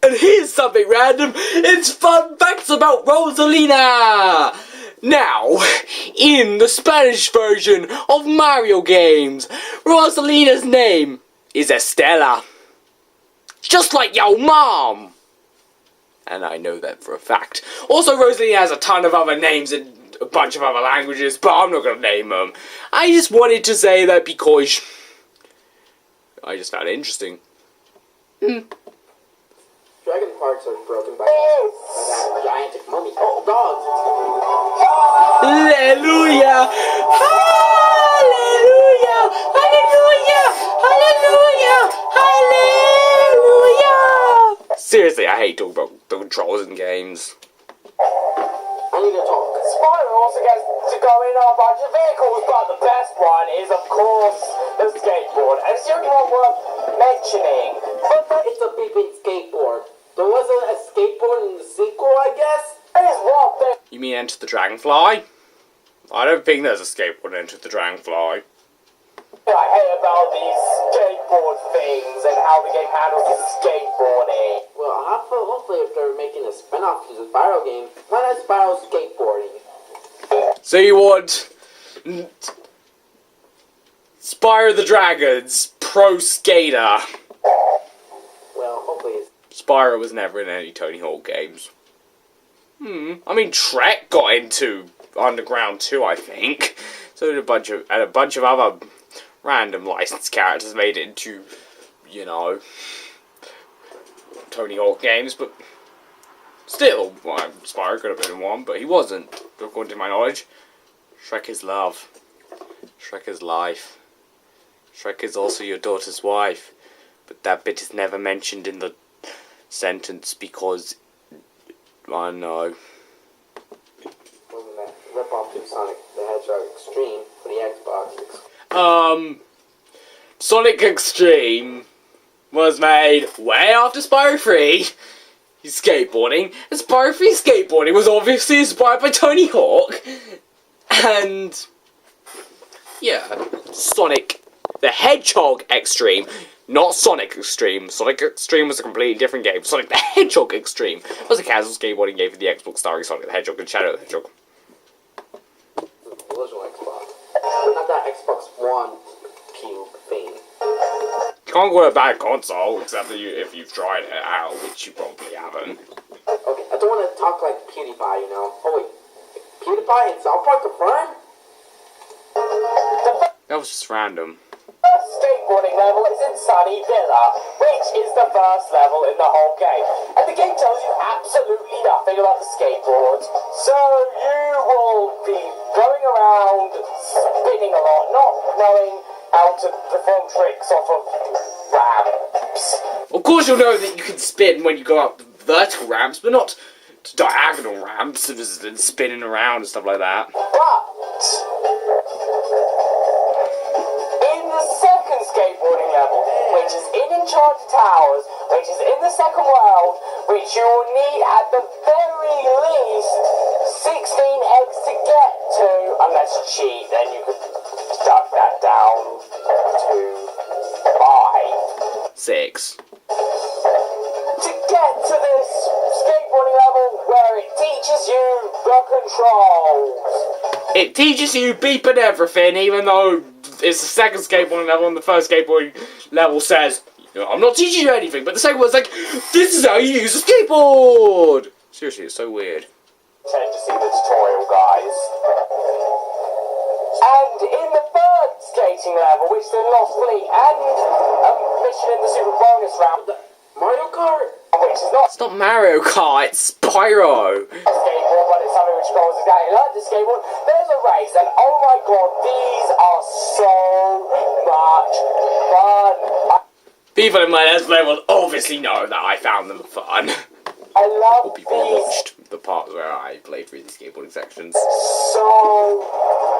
And here's something random. It's fun facts about Rosalina. Now, in the Spanish version of Mario games, Rosalina's name is Estella. Just like your mom. And I know that for a fact. Also, Rosalina has a ton of other names in a bunch of other languages, but I'm not going to name them. I just wanted to say that because I just found it interesting. Dragon parts are broken by that gigantic mummy. Oh, dogs! Hallelujah! Hallelujah! Hallelujah! Hallelujah! Hallelujah! Seriously, I hate talking about the controls in games. I need to talk. Spyro also gets to go in on a bunch of vehicles, but the best one is, of course, the skateboard. And it's the only one worth mentioning. But it's a beeping skateboard. There wasn't a skateboard in the sequel, I guess? Here's what they... You mean Enter the Dragonfly? I don't think there's a skateboard in Enter the Dragonfly. I hate about these skateboard things and how the game handles skateboarding. Well, hopefully if they're making a spin-off to the Spyro game, why not Spyro skateboarding? So you want Spyro the Dragon's Pro Skater. Well, hopefully it's... Spyro was never in any Tony Hawk games. I mean, Trek got into Underground too, I think. So did a bunch of other random licensed characters made it into, you know, Tony Hawk games, but still, well, Spyro could have been in one, but he wasn't, according to my knowledge. Shrek is love. Shrek is life. Shrek is also your daughter's wife, but that bit is never mentioned in the sentence because, I know. Wasn't that rip-off to Sonic the Hedgehog Extreme for the Xbox? Sonic Extreme was made way after Spyro 3. He's skateboarding, and Spyro 3 skateboarding was obviously inspired by Tony Hawk. And yeah, Sonic the Hedgehog Extreme, not Sonic Extreme. Sonic Extreme was a completely different game. Sonic the Hedgehog Extreme was a casual skateboarding game for the Xbox starring Sonic the Hedgehog and Shadow the Hedgehog. The original Xbox. Not that Xbox One cube thing. You can't call it a bad console, except that if you've tried it out, which you probably haven't. Okay, I don't want to talk like PewDiePie, you know. Oh wait, PewDiePie and South Park confirmed? That was just random. The first skateboarding level is in Sunny Villa, which is the first level in the whole game. And the game tells you absolutely nothing about the skateboards, so you will be going around spinning a lot, not knowing how to perform tricks off of ramps. Of course you'll know that you can spin when you go up vertical ramps, but not diagonal ramps and just spinning around and stuff like that. But in the second skateboarding level, which is in Enchanted Towers, which is in the second world, which you will need at the very least 16 eggs to get to, unless you cheat, then you could duck that down to 5. 6. To get to this skateboarding level where it teaches you the controls. It teaches you beep and everything, even though it's the second skateboarding level and the first skateboarding level says, I'm not teaching you anything, but the second one's like, this is how you use a skateboard! Seriously, it's so weird. Tend to see the tutorial, guys. And in the third skating level, which is the Lost Fleet, and a mission in the Super Bonus round, Mario Kart? which is not It's not Mario Kart, it's Spyro! a skateboard, but it's something which goes exactly like the skateboard. There's a race, and oh my god, these are so much fun. People in my Let's Play will obviously know that I found them fun. I love Or people who these watched the part where I played through the skateboarding sections. so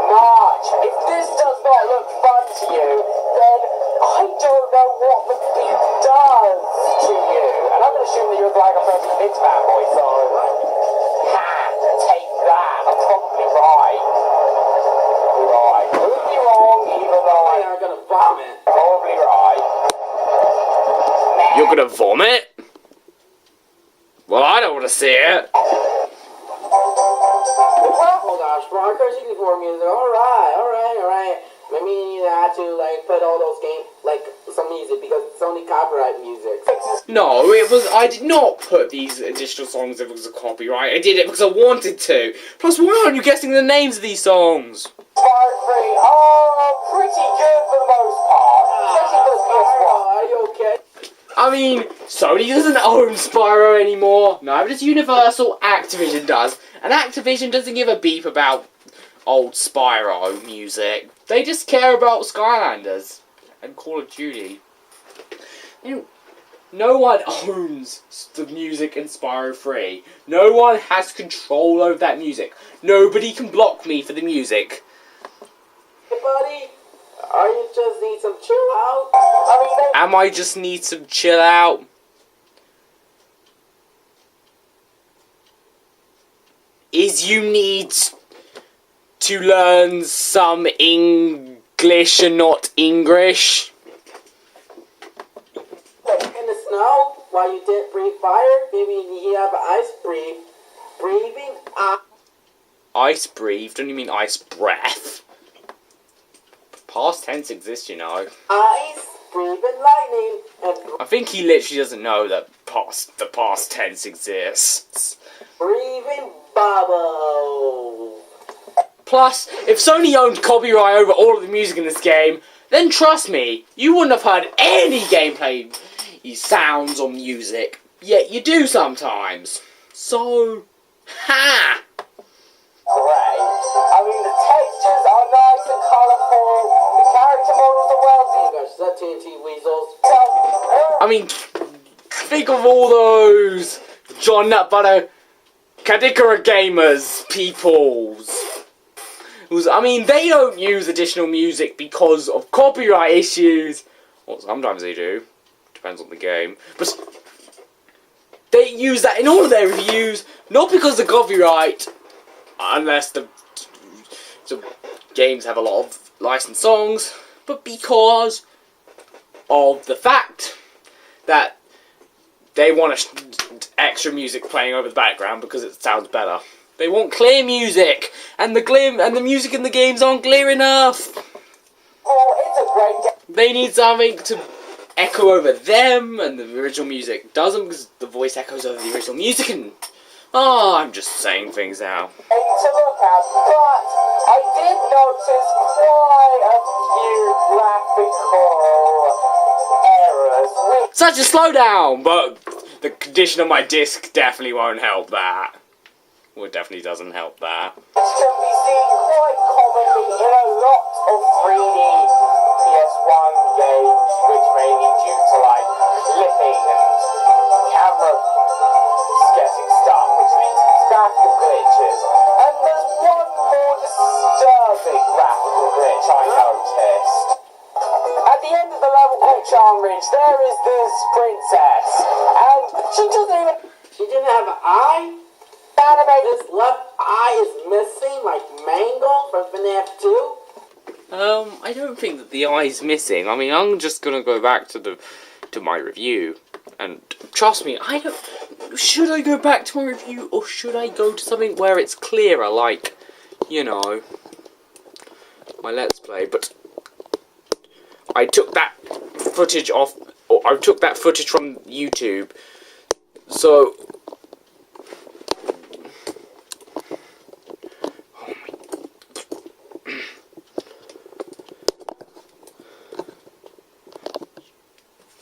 much. If this does not look fun to you, then I don't know what the beat does to you. And I'm going to assume that you're like a perfect mix fanboy, so take that. I'm probably right. Right. Could be wrong, even though I'm gonna vomit. probably right. You're gonna vomit? Well, I don't want to see it. Oh gosh, Rocker 64 music. Alright. Maybe you have to like put all those some music because it's only copyright music. No, it was. I did not put these additional songs if it was a copyright. I did it because I wanted to. Plus, why aren't you guessing the names of these songs? Spyro 3, pretty good for the most part. Especially for the PS1. Are you okay? I mean, Sony doesn't own Spyro anymore. Neither does Universal. Activision does. And Activision doesn't give a beep about old Spyro music. They just care about Skylanders and Call of Duty. No one owns the music in Spyro 3. No one has control over that music. Nobody can block me for the music. Hey buddy, are you just need some chill out? Am I just need some chill out? Is you need to learn some English and not English? In the snow, while you did breathe fire, maybe you have ice breathing. Ice breathe? Don't you mean ice breath? Past tense exists, you know. Ice breathing lightning and I think he literally doesn't know that the past tense exists. breathing bubble. Plus, if Sony owned copyright over all of the music in this game, then trust me, you wouldn't have heard any gameplay sounds or music. Yet you do sometimes. So, ha! Great. I mean, the textures are nice and colourful. The character models are well Oh gosh, is that TNT weasels? I mean, think of all those John Nutbutter, Kadikara Gamers peoples. I mean, they don't use additional music because of copyright issues. Well, sometimes they do. Depends on the game. But they use that in all of their reviews, not because of copyright, unless the games have a lot of licensed songs, but because of the fact that they want extra music playing over the background because it sounds better. They want clear music, and the music in the games aren't clear enough. Oh, it's a great game. They need something to echo over them, and the original music doesn't because the voice echoes over the original music. And I'm just saying things now. To look at, but I did notice quite a few graphical errors. Such a slowdown, but the condition of my disc definitely won't help that. Well, it definitely doesn't help that. Which can be seen quite commonly in a lot of 3D PS1 games, which may be due to like clipping and camera getting stuff, which leads to graphical glitches. And there's one more disturbing graphical glitch I noticed. At the end of the level called Charm Ridge, there is this princess, and she didn't have an eye. This left eye is missing, like Mangle from FNAF 2. I don't think that the eye's missing. I mean, I'm just gonna go back to my review, and trust me, I don't. Should I go back to my review, or should I go to something where it's clearer, like, you know, my Let's Play? But I took that footage off, or I took that footage from YouTube, so.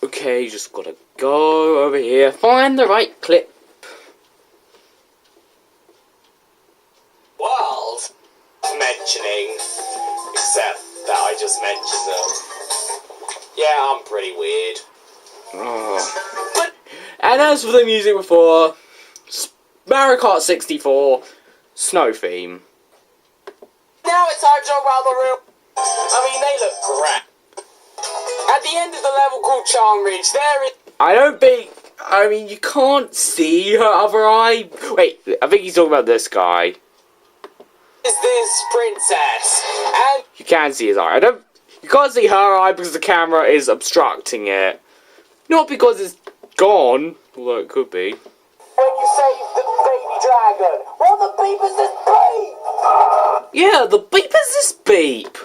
Okay, just gotta go over here, find the right clip. World mentioning, except that I just mentioned them. Yeah, I'm pretty weird. Oh. And as for the music before, Mario Kart 64, Snow Theme. Now it's time to talk about the real. I mean, they look great. At the end of the level called Charm Ridge, there is. I mean, you can't see her other eye. Wait, I think he's talking about this guy. Is this princess? And You can see his eye. You can't see her eye because the camera is obstructing it. Not because it's gone, although it could be. When you you save the baby dragon? What the beep is this beep? Yeah, the beep is this beep.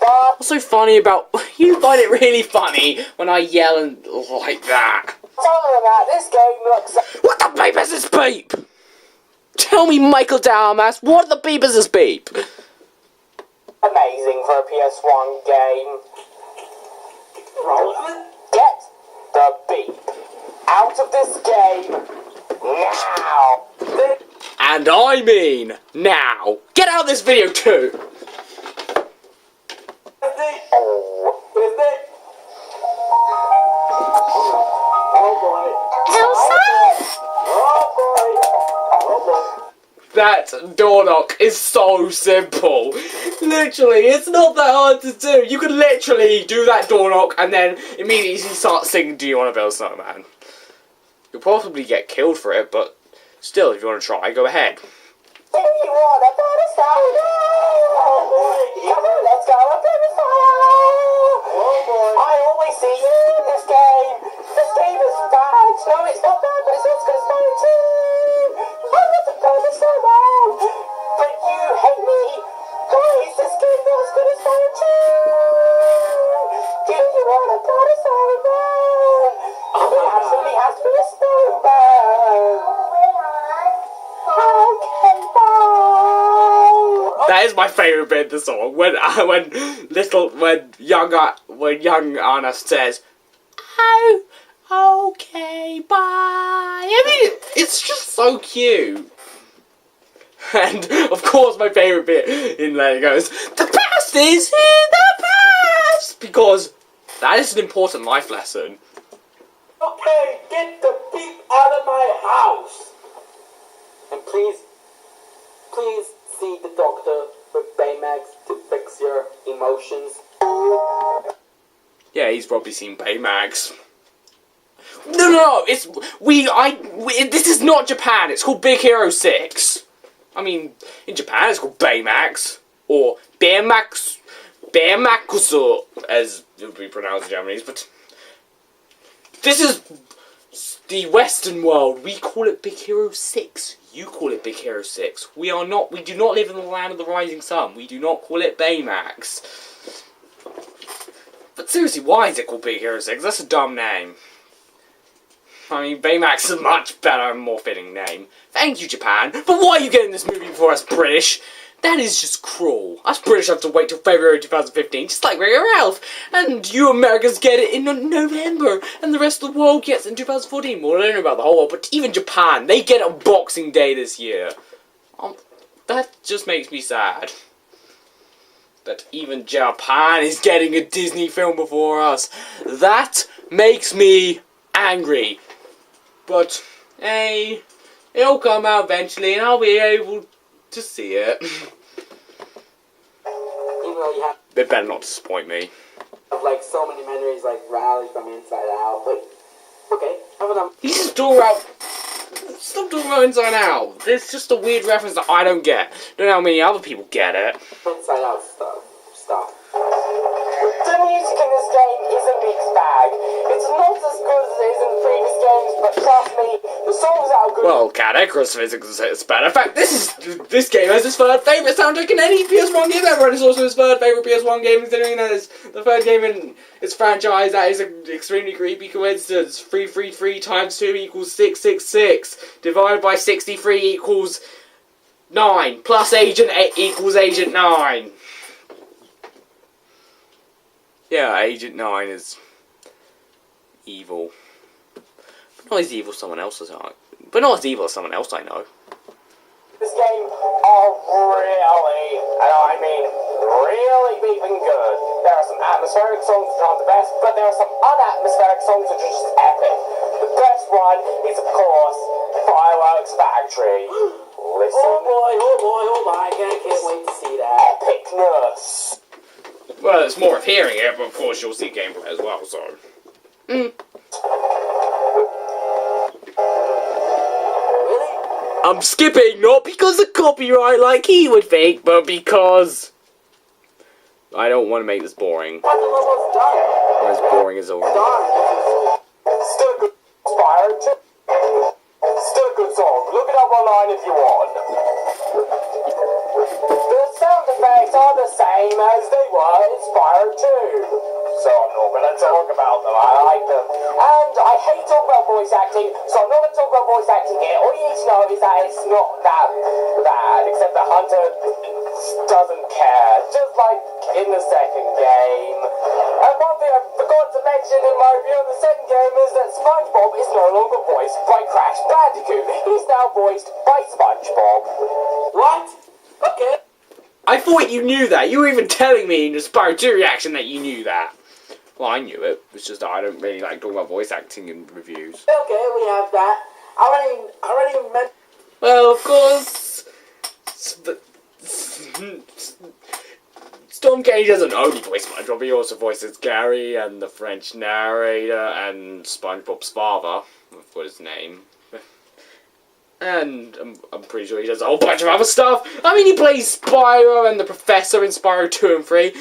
What's so funny about... You find it really funny when I yell and like that. Other than that, this game looks... What the beep is this beep? Tell me, Michael Dalmas, what the beep is this beep? amazing for a PS1 game. Get the beep out of this game now. And I mean now. Get out of this video too. That door knock is so simple. Literally, it's not that hard to do. You can literally do that door knock and then immediately start singing Do You Want to Build a Snowman? You'll probably get killed for it, but still, if you want to try, go ahead. Do you want to build a snowman? Come on, let's go and build a fire. I always see you in this game. This game is bad. No, it's not bad, but it's also going to snow too. I want to build a snowman, but you hate me. Why is this game not as good as Spyro 2? Do you want to build a snowman? It absolutely has to be a snowman. Okay, bye. That is my favourite bit of the song. When young Anna says, "Oh, okay, bye." I mean, it's just so cute. And of course, my favourite bit in there goes, "The past is in the past," because that is an important life lesson. Okay, get the beep out of my house. And please see the doctor with Baymax to fix your emotions. Yeah, he's probably seen Baymax. No, this is not Japan. It's called Big Hero 6. I mean, in Japan it's called Baymax or Baymax, as it would be pronounced in Japanese. But this is the Western world. We call it Big Hero 6. You call it Big Hero 6. We do not live in the land of the rising sun. We do not call it Baymax. But seriously, why is it called Big Hero 6? That's a dumb name. I mean, Baymax is a much better and more fitting name. Thank you, Japan. But why are you getting this movie before us British? That is just cruel. Us British have to wait till February 2015, just like regular Ralph. And you Americans get it in November, and the rest of the world gets it in 2014. Well, I don't know about the whole world, but even Japan, they get it on Boxing Day this year. That just makes me sad. That even Japan is getting a Disney film before us. That makes me angry. But, hey, it'll come out eventually, and I'll be able to see it. Even though you have They better not disappoint me. like so many memories like rally from Inside Out, but okay, have a You just talk about... Stop talking about Inside Out. It's just a weird reference that I don't get. Don't know how many other people get it. Inside Out stuff. The music in this game is a mixed bag. It's not as good as it is in previous games, but trust me, the songs are good. Well, Cat Icarus physics is better. In fact, this game has his third favourite soundtrack in any PS1 game ever, and it's also his third favourite PS1 game, considering that it's the third game in its franchise. That is an extremely creepy coincidence. 333 times 2 equals 666. Divided by 63 equals 9. Plus Agent 8 equals Agent 9. Yeah, Agent 9 is evil. But not as evil as someone else I know. But not as evil as someone else I know. This game are really, and I mean really beeping good. There are some atmospheric songs which aren't the best, but there are some unatmospheric songs which are just epic. The best one is, of course, Fireworks Factory. Listen. Oh boy, I can't wait to see that. Epicness. Well, it's more of hearing it, but of course you'll see gameplay as well, so... Really? I'm skipping, not because of copyright like he would think, but because... I don't want to make this boring. But the level's done. As boring as already. Done. Still good. Spyro Spyro 2. Still a good song. Look it up online if you want. The sound effects are the same as they were in Spyro 2. So I'm not going to talk about them. I like them. And I hate talking about voice acting, so I'm not going to talk about voice acting here. All you need to know is that it's not that bad, except that Hunter doesn't care. Just like in the second game. And one thing I forgot to mention in my review of the second game is that SpongeBob is no longer voiced by Crash Bandicoot. He's now voiced by SpongeBob. What? Okay. I thought you knew that. You were even telling me in the Spyro 2 reaction that you knew that. Well, I knew it. It's just that I don't really like talking about voice acting in reviews. Okay, we have that. I already meant. Well, of course, Storm K doesn't only voice SpongeBob, he also voices Gary and the French narrator and SpongeBob's father. I forgot his name. And I'm pretty sure he does a whole bunch of other stuff. I mean, he plays Spyro and the Professor in Spyro 2 and 3.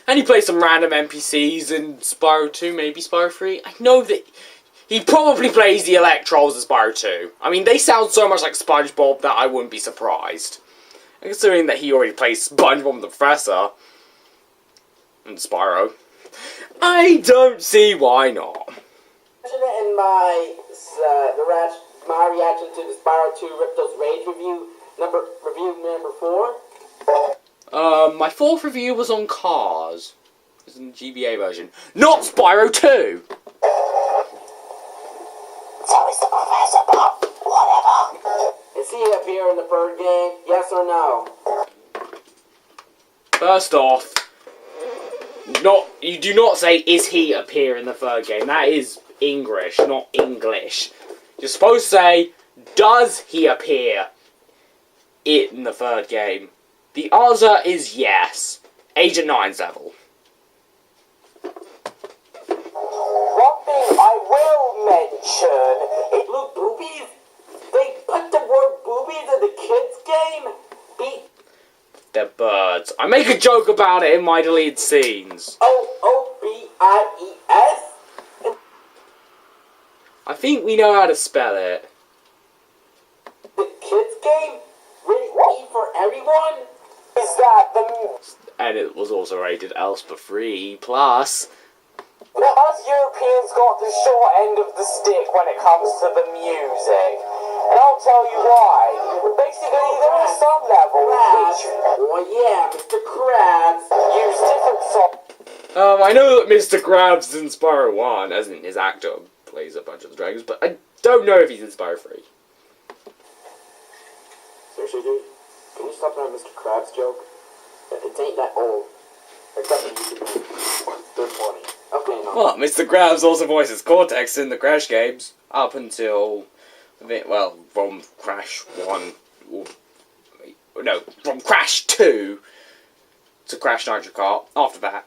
And he plays some random NPCs in Spyro 2, maybe Spyro 3. I know that he probably plays the Electros in Spyro 2. I mean, they sound so much like SpongeBob that I wouldn't be surprised. And considering that he already plays SpongeBob the Professor and Spyro, I don't see why not. In my my reaction to the Spyro 2 Ripto's Rage review number 4. My fourth review was on Cars. It was in the GBA version. Not Spyro 2! So is the Professor, but whatever. Is he up here in the third game? Yes or no? First off, you do not say, is he appear in the third game. That is English, not English. You're supposed to say, does he appear in the third game? The answer is yes. Agent 9's level. One thing I will mention is... Blue boobies? They put the word boobies in the kids game? They're birds. I make a joke about it in my deleted scenes. OOBIES? I think we know how to spell it. The kids game? Really E for everyone? Is that the... And it was also rated else for 3+. Plus. Us Europeans got the short end of the stick when it comes to the music. And I'll tell you why. Basically, there are some levels which... Oh yeah, Mr. Krabs. use different songs. I know that Mr. Krabs is in Spyro 1, as in his actor plays a bunch of the dragons, but I don't know if he's in Spyro 3. Seriously, dude? Can you stop that Mr. Krabs joke? It ain't that old. Except for YouTube. They're funny. Okay, no. Well, Mr. Krabs also voices Cortex in the Crash games, up until, well, from Crash 1, no, from Crash 2 to Crash Nitro Kart. After that,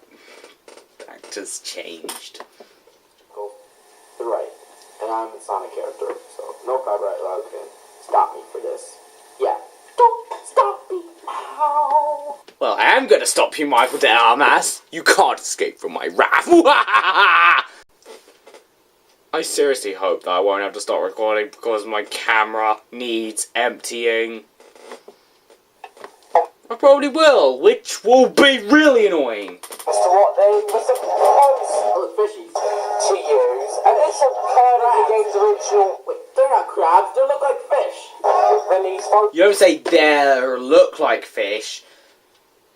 the actors changed. Cool. You're right. And I'm a Sonic character, so no copyright law can stop me for this. Yeah. Don't stop me now. Well, I am gonna stop you, Michael de Armas. You can't escape from my wrath. I seriously hope that I won't have to start recording because my camera needs emptying. I probably will, which will be really annoying. As to what they were supposed Oh, the fishies. to use. And this occurred in the game's original Wait, they're not crabs. They look like fish. release for... You don't say they look like fish.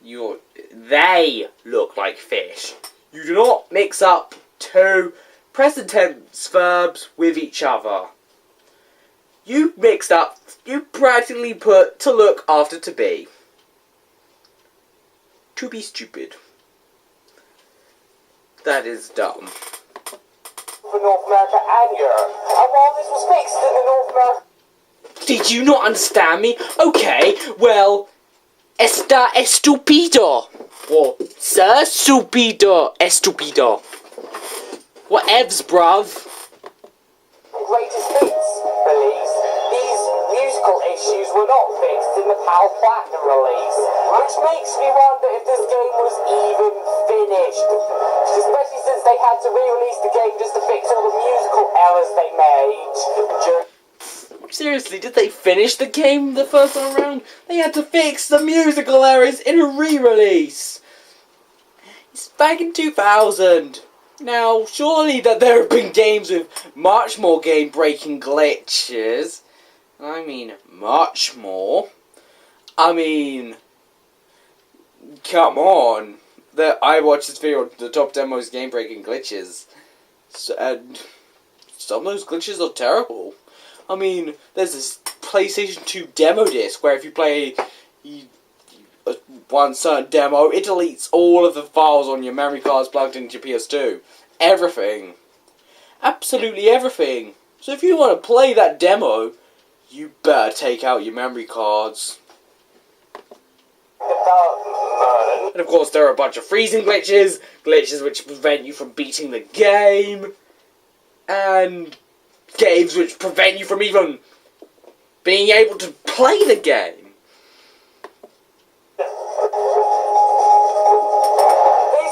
They look like fish. You do not mix up two present tense verbs with each other. You practically put to look after to be. To be stupid. That is dumb. for North America and Europe. And while this was fixed in the North America... Did you not understand me? Okay, well, está estúpido. Or, sir, stupido, estúpido. Whatevs, bruv. Greatest hits release, these musical issues were not fixed in the PAL Platinum release, which makes me wonder if this game was even finished. Especially reasons they had to re-release the game just to fix all the musical errors they made during... Seriously, did they finish the game the first time around? They had to fix the musical errors in a re-release. It's back in 2000. Now, surely that there have been games with much more game-breaking glitches. I mean, much more. I mean, come on. I watched this video, the top 10 most game-breaking glitches. And some of those glitches are terrible. I mean, there's this PlayStation 2 demo disc where if you play one certain demo, it deletes all of the files on your memory cards plugged into your PS2. Everything. Absolutely everything. So if you want to play that demo, you better take out your memory cards. And of course there are a bunch of freezing glitches, glitches which prevent you from beating the game, and games which prevent you from even being able to play the game. Here's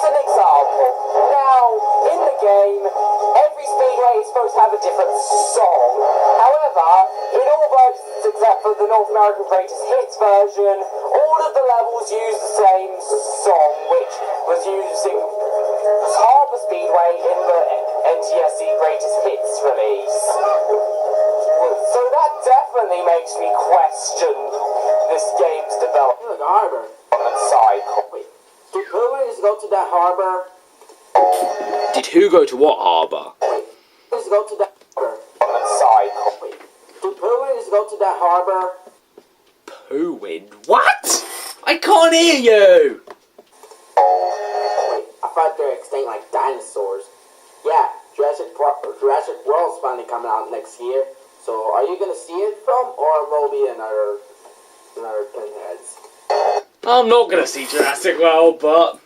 an example. Now, in the game, every speedway is supposed to have a different song. However, in all versions except for the North American Greatest Hits version, all of the levels use the same song, which was using Harbour Speedway in the NTSC Greatest Hits release. So that definitely makes me question this game's development. Look, Harbor. Cycle. Wait, did Hoover just go to that harbor? Did who go to what harbour? Wait, just go to that harbor. Cycle. Wait, did Hoover just go to that harbor? Poohin? What? I can't hear you! Wait, I thought they were extinct like dinosaurs. Yeah, Jurassic World's finally coming out next year. So, are you gonna see it from, or will it be another Pinheads? I'm not gonna see Jurassic World, but...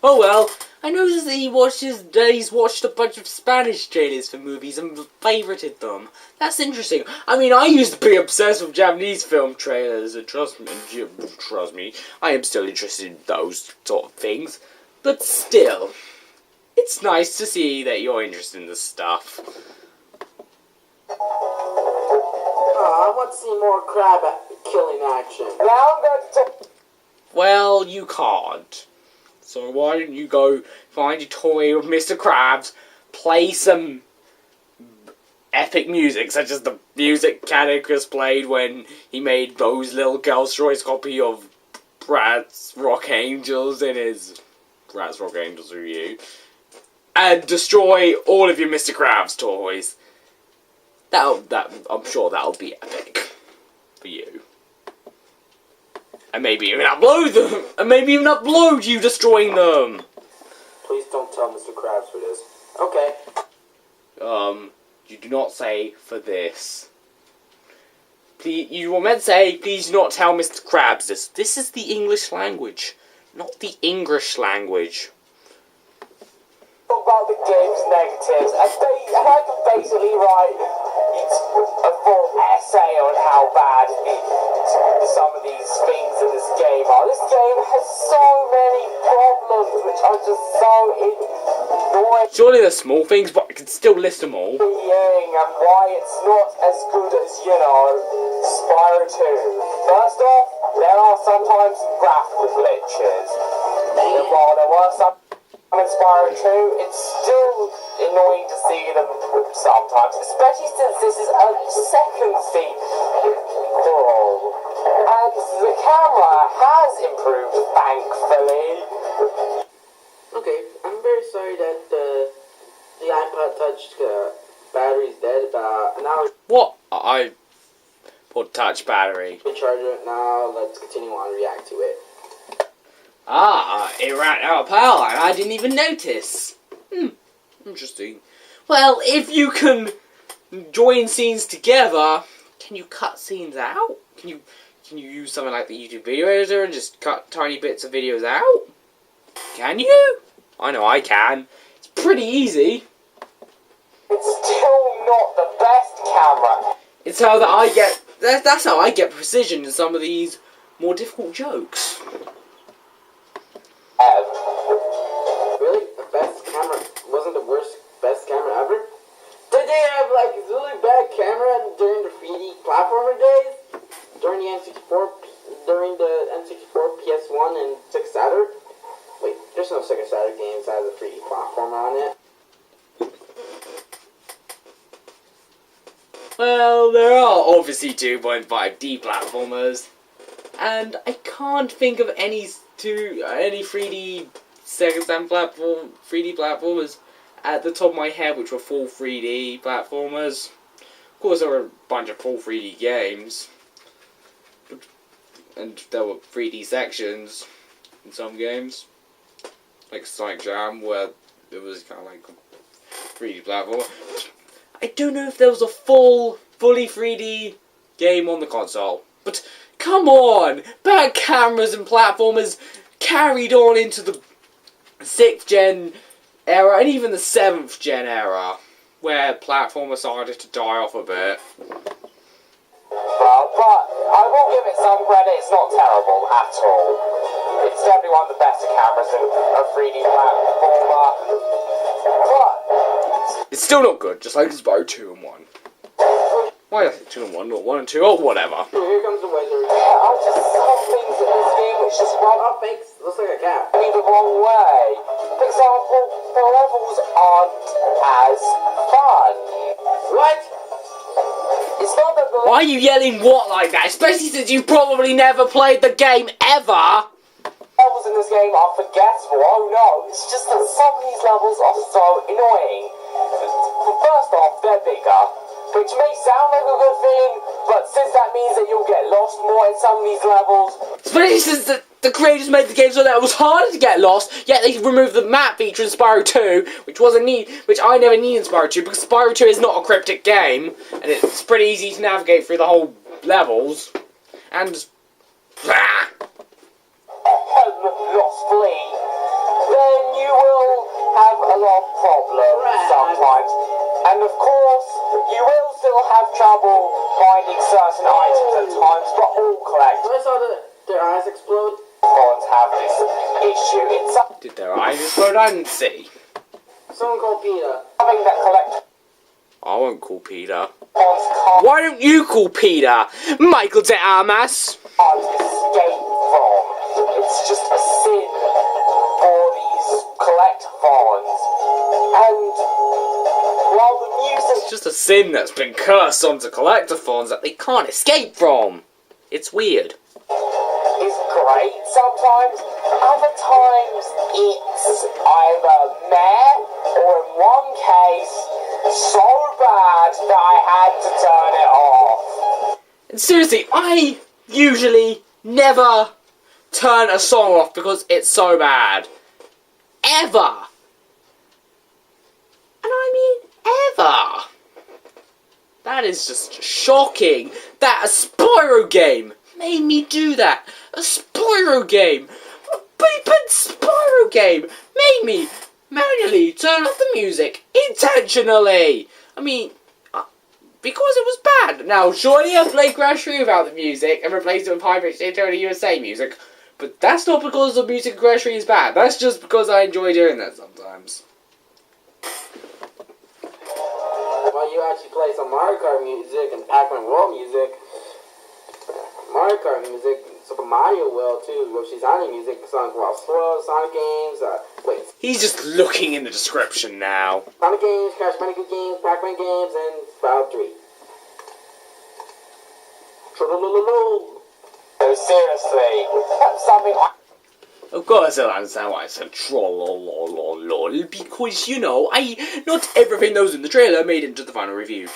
oh well. I noticed that he's watched a bunch of Spanish trailers for movies and favorited them. That's interesting. I mean, I used to be obsessed with Japanese film trailers, and trust me, I am still interested in those sort of things. But still, it's nice to see that you're interested in this stuff. I want to see more crab killing action. Now I'm going to talk... Well, you can't. So why don't you go find your toy with Mr. Krabs, play some epic music, such as the music Catechus played when he made Rose Little Girl's choice copy of Bratz Rock Angels in his Bratz Rock Angels review, and destroy all of your Mr. Krabs toys. I'm sure that'll be epic for you. And maybe even upload them! And maybe even upload you destroying them! Please don't tell Mr. Krabs for this. Okay. You do not say for this. Please, you were meant to say, please do not tell Mr. Krabs this. This is the English language, not the English language. about the game's negatives, and I can basically write a full essay on how bad some of these things in this game are. This game has so many problems which are just so annoying. Surely they're small things, but I can still list them all. And why it's not as good as, Spyro 2. First off, there are sometimes some graphical glitches. And while there were some in Spyro 2, it's still annoying to see them sometimes, especially since this is a second sequel. And the camera has improved, thankfully. Okay, I'm very sorry that the iPod Touch battery's dead, but now What? I put touch battery. we charge it. Now let's continue on and react to it. Ah, it ran out of power and I didn't even notice. Interesting. Well, if you can join scenes together, can you cut scenes out? Can you use something like the YouTube video editor and just cut tiny bits of videos out? Can you? I know I can. It's pretty easy. It's still not the best camera. It's how that I get. That's how I get precision in some of these more difficult jokes. Really? The best camera have like this really bad camera during the 3D platformer days, during the N64, PS1, and Sega Saturn. Wait, there's no Sega Saturn games that has a 3D platformer on it. Well, there are obviously 2.5D platformers, and I can't think of any 3D Sega Saturn 3D platformers at the top of my head which were full 3D platformers. Of course, there were a bunch of full 3D games, and there were 3D sections in some games, like Sonic Jam, where it was kind of like a 3D platformer. I don't know if there was a fully 3D game on the console, but come on! Bad cameras and platformers carried on into the 6th gen era, and even the 7th gen era, where platformers started to die off a bit. Well, but I will give it some credit, it's not terrible at all. It's definitely one of the better cameras in a 3D platformer. But It's still not good, just like Spyro 2 and 1. Why I think 2 and 1, not 1 and 2, or whatever. Here comes the wizard. yeah, I just some things in this game which just run Oh, thanks. Looks like a cat. me the wrong way. For example, the levels aren't as fun. What? It's not that the Why are you yelling what like that? Especially since you've probably never played the game ever! levels in this game are forgettable. Oh no, it's just that some of these levels are so annoying. First off, they're bigger, which may sound like a good thing, but since that means that you'll get lost more in some of these levels. Especially since the creators made the game so that it was harder to get lost, yet they removed the map feature in Spyro 2, which I never needed in Spyro 2, because Spyro 2 is not a cryptic game, and it's pretty easy to navigate through the whole levels. And Lostly, then you will have a lot of problems sometimes. And of course, you will still have trouble finding certain items at times, but all collect. I saw their eyes explode. Phones have this issue. It's did their eyes explode? I didn't see. Someone called Peter. something that collect I won't call Peter. phones Why don't you call Peter? Michael de Armas? can't escape from. It's just a sin for these collectathons. And while the music It's just a sin that's been cursed onto collectathons that they can't escape from. It's weird. is great sometimes, other times it's either meh or in one case so bad that I had to turn it off. And seriously, I usually never turn a song off because it's so bad. Ever. And I mean ever. That is just shocking that a Spyro game made me do that. A Spyro game. A bleeping Spyro game made me manually turn off the music intentionally. I mean, because it was bad. Now, surely I played Crash 3 without the music and replaced it with high-pitched Intro to USA music, but that's not because the music in Crash 3 is bad. That's just because I enjoy doing that sometimes. Well, you actually play some Mario Kart music and Pac-Man World music. Mario Kart music, Super Mario World too, Yoshi's Island music, Sonic Wild Swirl, Sonic games, He's just looking in the description now. Sonic games, Crash Bandicoot games, Pac-Man games, and Spyro 3. Trollolololo. So seriously, that's something I Of course I understand why I said trollololol, because, you know, not everything that was in the trailer made it into the final review.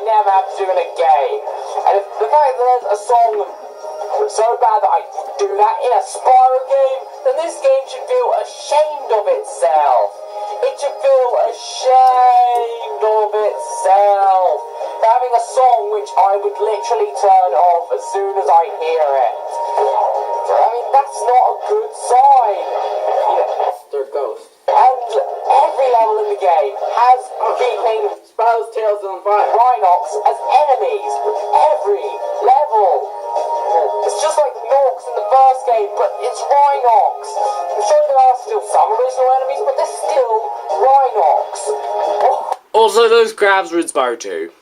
never have to do in a game. And if the fact that there's a song so bad that I do that in a Spyro game, then this game should feel ashamed of itself. It should feel ashamed of itself for having a song which I would literally turn off as soon as I hear it. I mean, that's not a good sign. You know, They're ghosts. and every level in the game has keeping Spyro's tail's on fire. Rhinox as enemies. Every level. It's just like Nox in the first game, but it's Rhinox. I'm sure there are still some original enemies, but they're still Rhinox. Oh. Also, those crabs were in Spyro 2.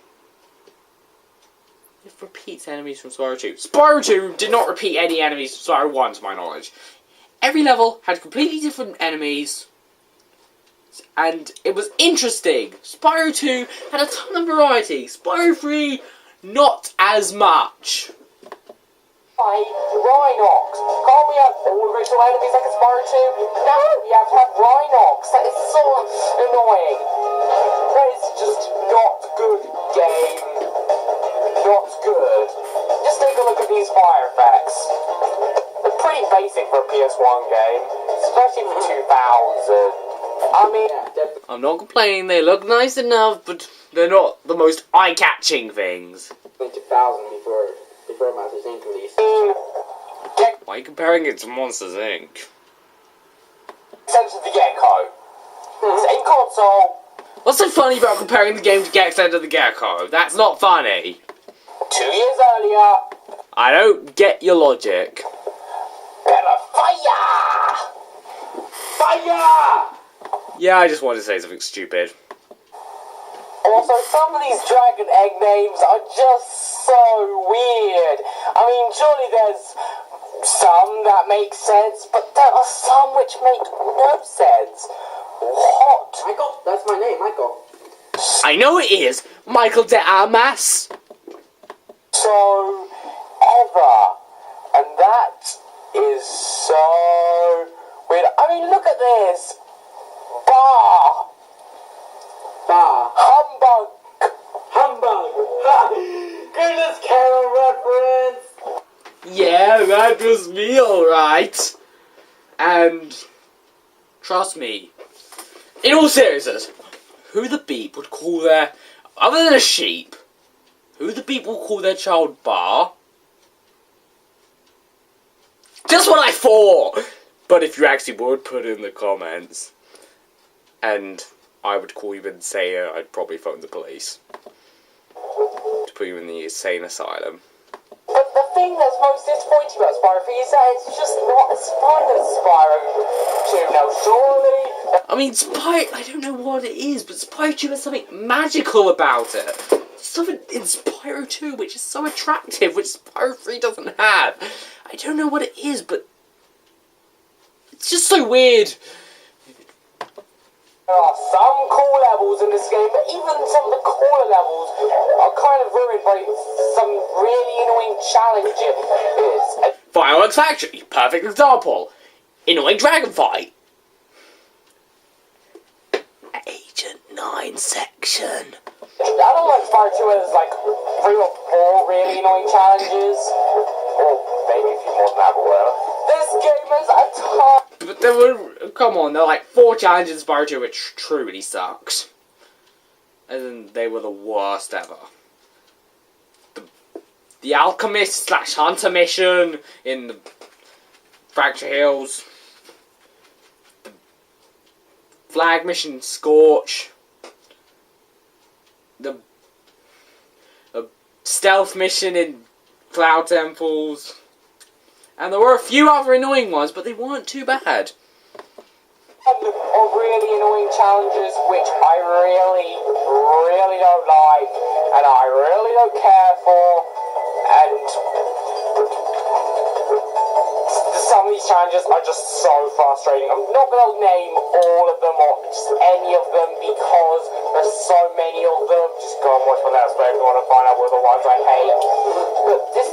It repeats enemies from Spyro 2. Spyro 2 did not repeat any enemies from Spyro 1, to my knowledge. Every level had completely different enemies, and it was interesting. Spyro 2 had a ton of variety. Spyro 3, not as much. Rhinox. Can't we have all original enemies like a Spyro 2? No, we have to have Rhinox. That is so annoying. That is just not good game. Not good. Just take a look at these fire effects. They're pretty basic for a PS1 game, especially for 2000. I mean, I'm not complaining, they look nice enough, but they're not the most eye-catching things. 2000 before Monsters Inc. released. Why are you comparing it to Monsters Inc.? Sense of the Gecko. Same console. What's so funny about comparing the game to Gecko to the Gecko? That's not funny. 2 years earlier. I don't get your logic. Better fire! Fire! Yeah, I just wanted to say something stupid. Also, some of these dragon egg names are just so weird. I mean, surely there's some that make sense, but there are some which make no sense. What? Michael? That's my name, Michael. I know it is! Michael de Armas! So ever. And that is so weird. I mean, look at this. Bar. Bah. Humbug. Humbug. Ha! Goodness Carol reference. Yeah, that was me, alright. And trust me, in all seriousness, who the beep would call their, other than a sheep, who the beep will call their child Bar? Just what I thought! But if you actually would put it in the comments, and I would call you insane, I'd probably phone the police to put you in the insane asylum. But the thing that's most disappointing about Spyro 3 is that it's just not as fun as Spyro 2. Now, surely... I mean, Spyro, I don't know what it is, but Spyro 2 has something magical about it. There's something in Spyro 2 which is so attractive, which Spyro 3 doesn't have. I don't know what it is, but it's just so weird. There are some cool levels in this game, but even some of the cooler levels are kind of ruined by some really annoying challenges. Fireworks Factory, perfect example. Annoying dragon fight. Agent 9 section. I don't like Spyro 2 where there's like 3 or 4 really annoying challenges. Or maybe a few more than that, but whatever. This game has a ton. But there were, come on, there were like 4 challenges in Spyro 2 which truly sucks. And they were the worst ever. The Alchemist / Hunter mission in the Fracture Hills. The Flag mission Scorch. The stealth mission in Cloud Temples. And there were a few other annoying ones, but they weren't too bad. Or really annoying challenges which I really don't like and I really don't care for, and some of these challenges are just so frustrating. I'm not going to name all of them or just any of them because there's so many of them. Just go and watch my Let's Play if you want to find out what the ones I hate. But this...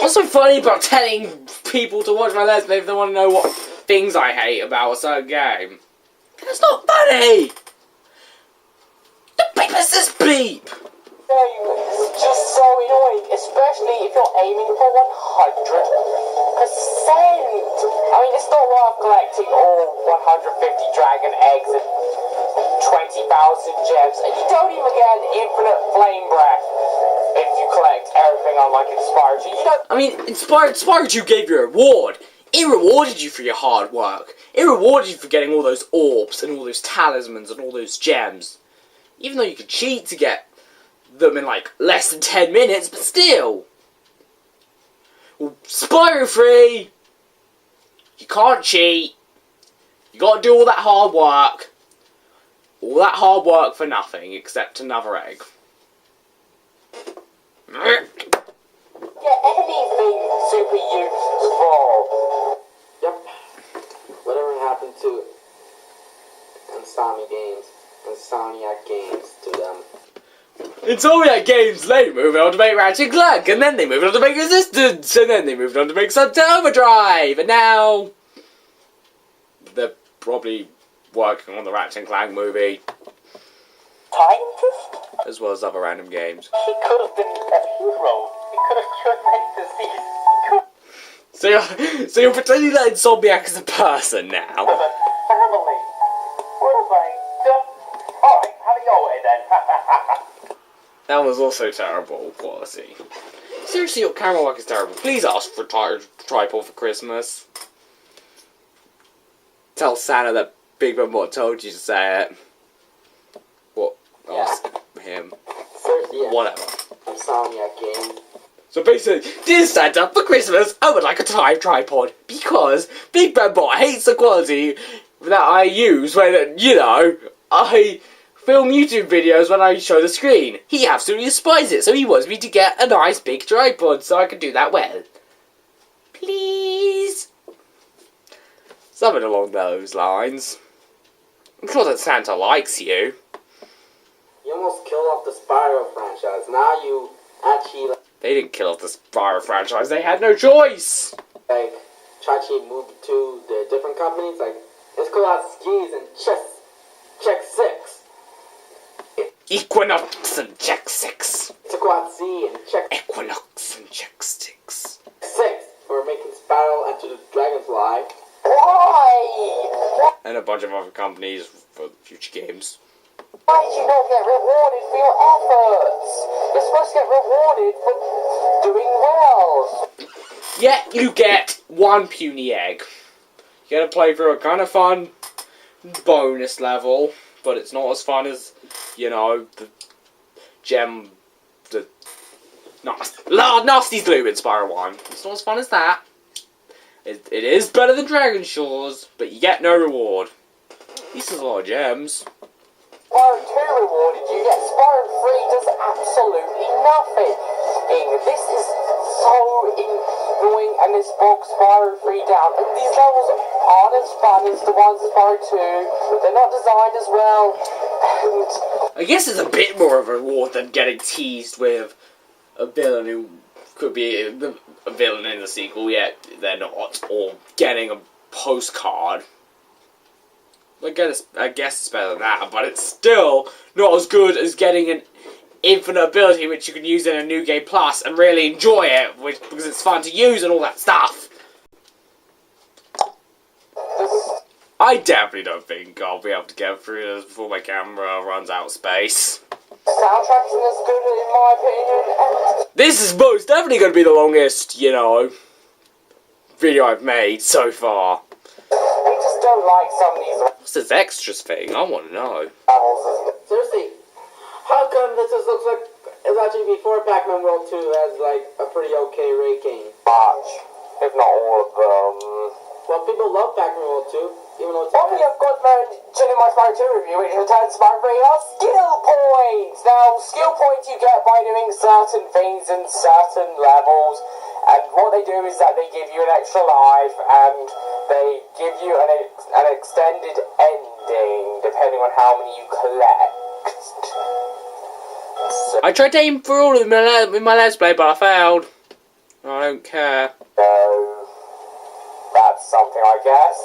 What's so funny about telling people to watch my Let's Play if they want to know what things I hate about a certain game? That's not funny! The beep is this beep! It's just so annoying, especially if you're aiming for 100%. I mean, it's not worth collecting all 150 dragon eggs and 20,000 gems, and you don't even get an infinite flame breath if you collect everything unlike in Spyro 2. You don't... I mean, Spyro 2 gave you a reward. It rewarded you for your hard work. It rewarded you for getting all those orbs and all those talismans and all those gems. Even though you could cheat to get them in like less than 10 minutes, but still. Spyro 3! You can't cheat. You gotta do all that hard work. All that hard work for nothing, except another egg. Yeah, anything super useful. Yep. Whatever happened to Insomniac Games to them? Insomniac Games, they moved on to make Ratchet and Clank, and then they moved on to make Resistance, and then they moved on to make Sunset Overdrive, and now they're probably working on the Ratchet and Clank movie, Scientist? as well as other random games. He could have been a hero. He could have cured many diseases. So you're pretending that Insomniac is a person now. He could have a family. What have I done? Alright, have a go at it then. That was also terrible quality. Seriously, your camera work is terrible. Please ask for a tripod for Christmas. Tell Santa that Big Ben Bot told you to say it. What? Ask him. Seriously, yeah. Whatever. Insomniac Games. So basically, dear Santa, for Christmas, I would like a tripod because Big Ben Bot hates the quality that I use when, you know, I film YouTube videos when I show the screen. He absolutely despises it, so he wants me to get a nice big tripod so I can do that well. Please? Something along those lines. I'm sure that Santa likes you. You almost killed off the Spyro franchise. Now you actually They didn't kill off the Spyro franchise, they had no choice! like try to move to the different companies. Like let's go out skis and check 6. Equinox and check 6. To go out sea and check Equinox and check 6. 6 for making Spyro Enter the Dragonfly. Why? And a bunch of other companies for future games. Why did you not get rewarded for your efforts? You're supposed to get rewarded for doing well. Yet you get one puny egg. You get to play through a kind of fun bonus level, but it's not as fun as, you know, the Nasty's Loop in Spyro 1. It's not as fun as that. It is better than Dragon Shores, but you get no reward. This is a lot of gems. Spyro 2 rewarded you, yet Spyro 3 does absolutely nothing. This is so annoying, and this bogs Spyro 3 down. And these levels aren't as fun as the ones in Spyro 2. They're not designed as well. And I guess it's a bit more of a reward than getting teased with a villain who could be a villain in the sequel, yet they're not, or getting a postcard. I guess it's better than that, but it's still not as good as getting an infinite ability which you can use in a New Game Plus and really enjoy it, because it's fun to use and all that stuff. I definitely don't think I'll be able to get through this before my camera runs out of space. soundtrack isn't as good in my opinion. And This is most definitely going to be the longest, you know, video I've made so far. we just don't like some of these What's this extras thing? I want to know. levels, isn't it? Seriously, how come this just looks like it's actually before Pac-Man World 2 has like a pretty okay rating? Much, if not all of them. Well, people love Pac-Man World 2, even though it's What we have got in my Spyro 2 review, which returns Spyro 3 are skill points! Now, skill points you get by doing certain things in certain levels, and what they do is that they give you an extra life, and they give you an extended ending, depending on how many you collect. So, I tried to aim for all of them in my Let's Play, but I failed. I don't care. that's something, I guess.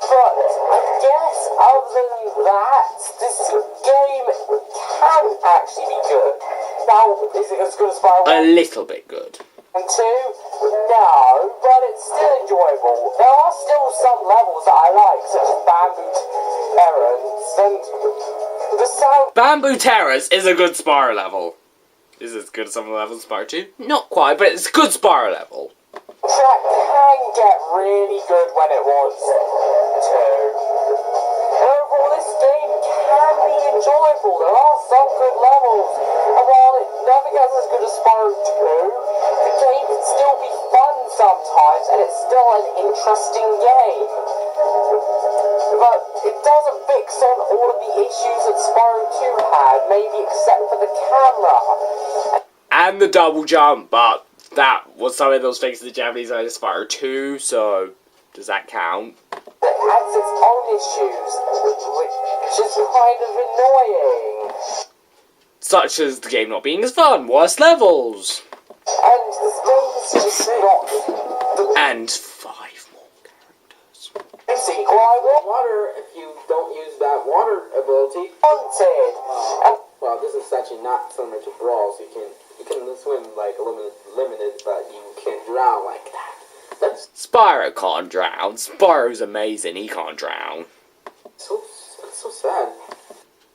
But I guess other than that, this game can actually be good. Now, is it as good as Spyro 1 A little bit good. and 2? No, but it's still enjoyable. There are still some levels that I like, such as Bamboo Terrans, and the sound... Bamboo Terrace is a good Spyro level. Is it as good as some of the levels in Spyro 2? Not quite, but it's a good Spyro level. track can get really good when it wants to. And overall, this game can be enjoyable. There are some good levels. And while nothing is as good as Spyro 2, the game can still be fun sometimes, and it's still an interesting game. But it doesn't fix on all of the issues that Spyro 2 had, maybe except for the camera. And the double jump, but that was something that was fixed in the Japanese version of Spyro 2, so does that count? It has its own issues, which is kind of annoying. Such as the game not being as fun, worse levels. And this game is just not... And 5 more characters. You see, I want Water, if you don't use that water ability. wanted. And Well, this is actually not similar to Brawl, so you can swim like limited, but you can't drown like that. That's Spyro can't drown. Spyro's amazing, he can't drown. that's so sad.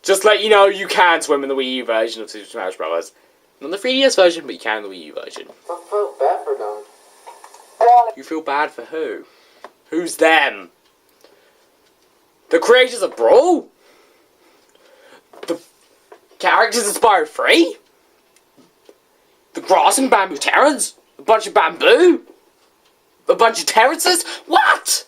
Just let you know, you can swim in the Wii U version of Super Smash Bros. Not the 3DS version, but you can in the Wii U version. I felt bad for them. You feel bad for who? Who's them? The creators of Brawl? The characters of Spyro 3? The grass and bamboo terrans? A bunch of bamboo? A bunch of terraces? What?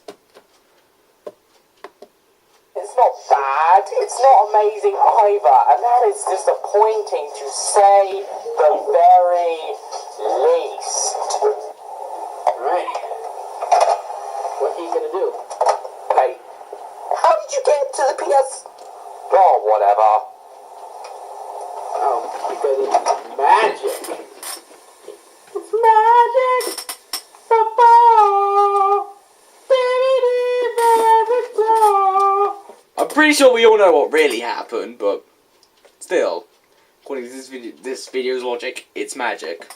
it's not bad, it's not amazing either, and that is disappointing to say the very least. Alright. What are you gonna do? Hey, how did you get to the PS? Oh, whatever. Oh, because it's magic. It's magic. I'm pretty sure we all know what really happened, but still, according to this video's logic, it's magic.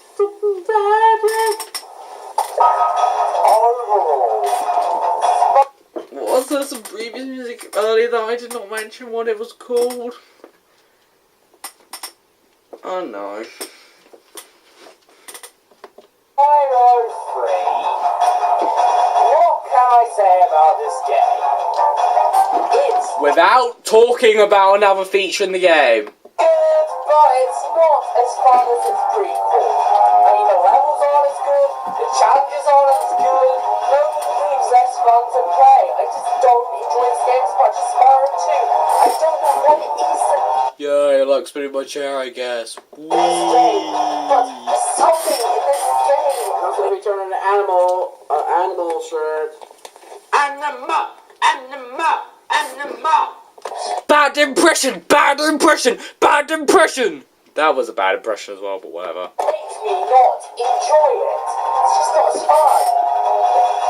Was there some previous music earlier that I did not mention what it was called? Oh no. Spyro 3. What can I say about this game? It's Without talking about another feature in the game. good, but it's not as fun as its prequel. I mean, the levels aren't as good, the challenges aren't as good, no game's less fun to play. I just don't enjoy this game as much as Spyro 2. I don't know what it is that Yeah, I like spinning my chair, I guess. this game, but there's something in this game. I'm gonna return an animal shirt. Anima! Bad impression! Bad impression! Bad impression! That was a bad impression as well, but whatever. Make me not enjoy it. It's just not as fun.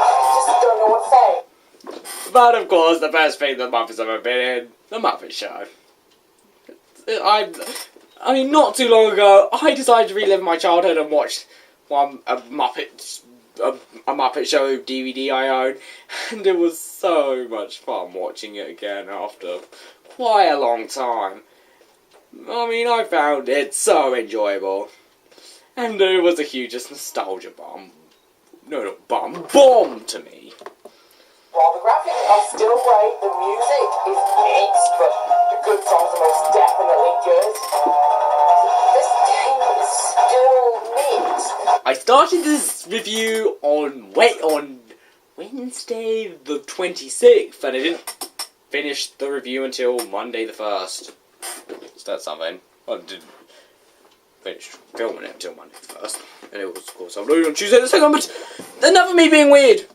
I just don't know what to say. But of course, the best thing the Muppets ever been in, the Muppet Show. I mean, not too long ago, I decided to relive my childhood and watched a Muppet Show DVD I own, and it was so much fun watching it again after quite a long time. I mean, I found it so enjoyable, and it was a hugest nostalgia bomb. No, not bomb to me. While the graphics are still great, the music is mixed, but the good songs are most definitely good. This game is still mixed. I started this review on Wednesday the 26th, and I didn't finish the review until Monday the 1st. Is that something? I didn't finish filming it until Monday the 1st. And it was, of course, uploaded on Tuesday the 2nd, but enough of me being weird.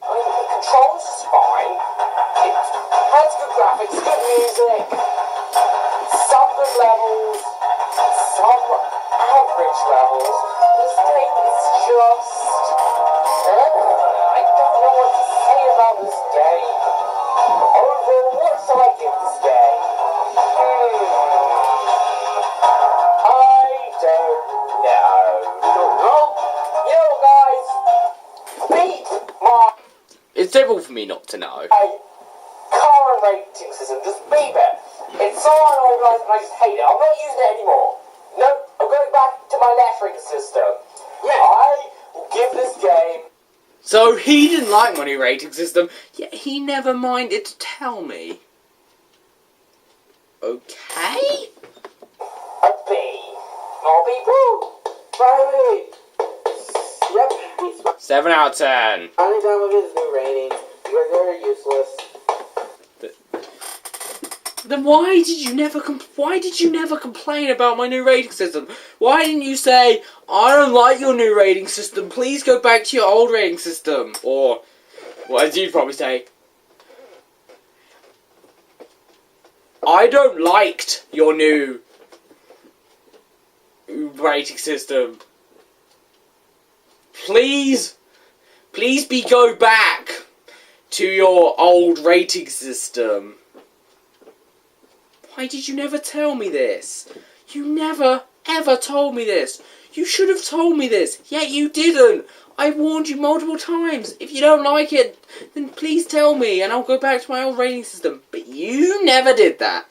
I mean, the controls is fine. It has good graphics, good music, some good levels, some average levels. This game is just... I don't know what to say about this game. Overall, what shall I give this game? I don't know. You don't know? You guys, beat my... It's difficult for me not to know. current rating system, just beep it. It's so unorganized and I just hate it. I'm not using it anymore. No, I'm going back to my lettering system. Yeah. I will give this game... So he didn't like my new rating system, yet he never minded to tell me. Okay? a B. Not a B. Woo! Riley! Yep, he's 7 out of 10. finally done with his new ratings because they're useless. Then why did you never complain about my new rating system? Why didn't you say, I don't like your new rating system, please go back to your old rating system? Or, well, as you'd probably say, I don't liked your new rating system. Please go back to your old rating system. Why did you never tell me this? You never, ever told me this. You should have told me this, yet you didn't. I warned you multiple times. If you don't like it, then please tell me and I'll go back to my old rating system. But you never did that.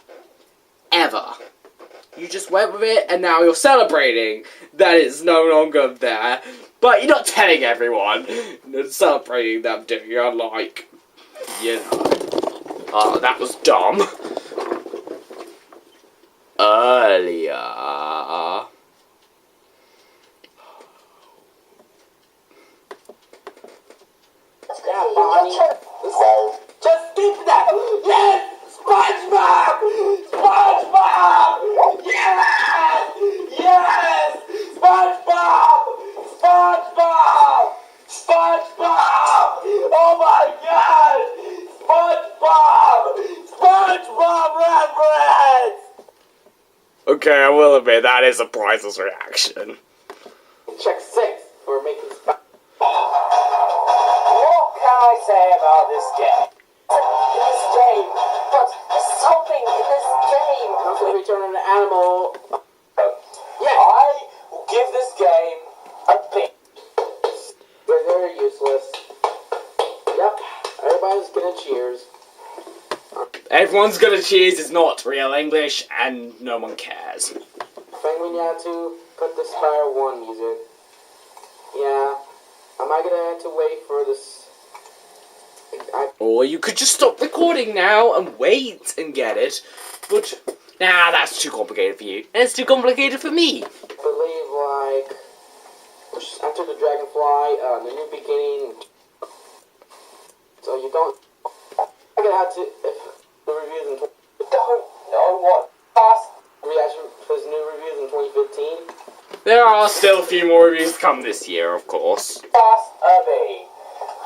Ever. You just went with it and now you're celebrating that it's no longer there. But you're not telling everyone. You're celebrating them doing it like, you know. Oh, that was dumb. Earlier. Yeah, Bonnie. Just keep that. Yes! SpongeBob! SpongeBob! Yes! Yes! SpongeBob! SpongeBob! SpongeBob! Oh my God! SpongeBob! SpongeBob reference! Okay, I will admit, that is a priceless reaction. Check 6 for making What can I say about this game? In this game, but there's something in this game. Also, return an animal. Yeah, I will give this game a B. They're very useless. Yep, everybody's gonna cheers. Everyone's gonna cheers is not real English, and no one cares. Think we need to put the Spyro 1 music. Yeah, am I gonna have to wait for this? Or you could just stop recording now and wait and get it. But, nah, that's too complicated for you. And it's too complicated for me. believe, like, Enter the Dragonfly, the new beginning. So you don't. I'm gonna have to. If the reviews in. Don't know what past Reaction for his new reviews in 2015. There are still a few more reviews to come this year, of course. past a B.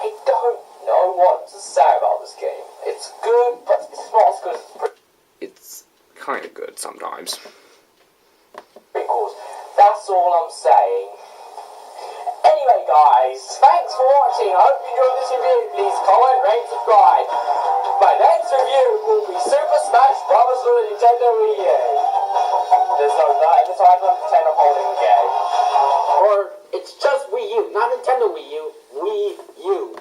I don't know what to say about this game. It's good, but it's not as good as It's kind of good sometimes. prequels. That's all I'm saying. Anyway, guys, thanks for watching. I hope you enjoyed this review. Please comment, rate, subscribe. My next review will be Super Smash Bros. For the Nintendo Wii U. There's no nut in the title. I'm pretend I'm holding the game. Or it's just Wii U, not Nintendo Wii U. Wii U.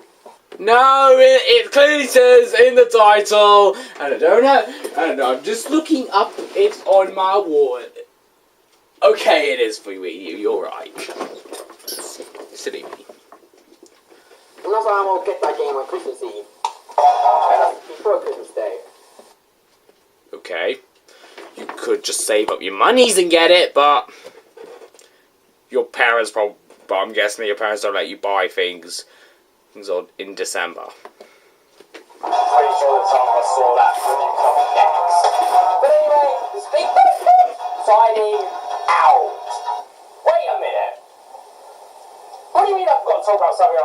No, it clearly says in the title, and I don't know, I'm just looking up it on my wall. Okay, it is for Wii U, you're right. Silly me. And also, I will get that game on Christmas Eve. And before Christmas Day. Okay. You could just save up your monies and get it, but your parents but I'm guessing that your parents don't let you buy things in December. Pretty sure that some of us saw that review coming next. But anyway, this big signing out. Wait a minute. What do you mean I forgot to talk about something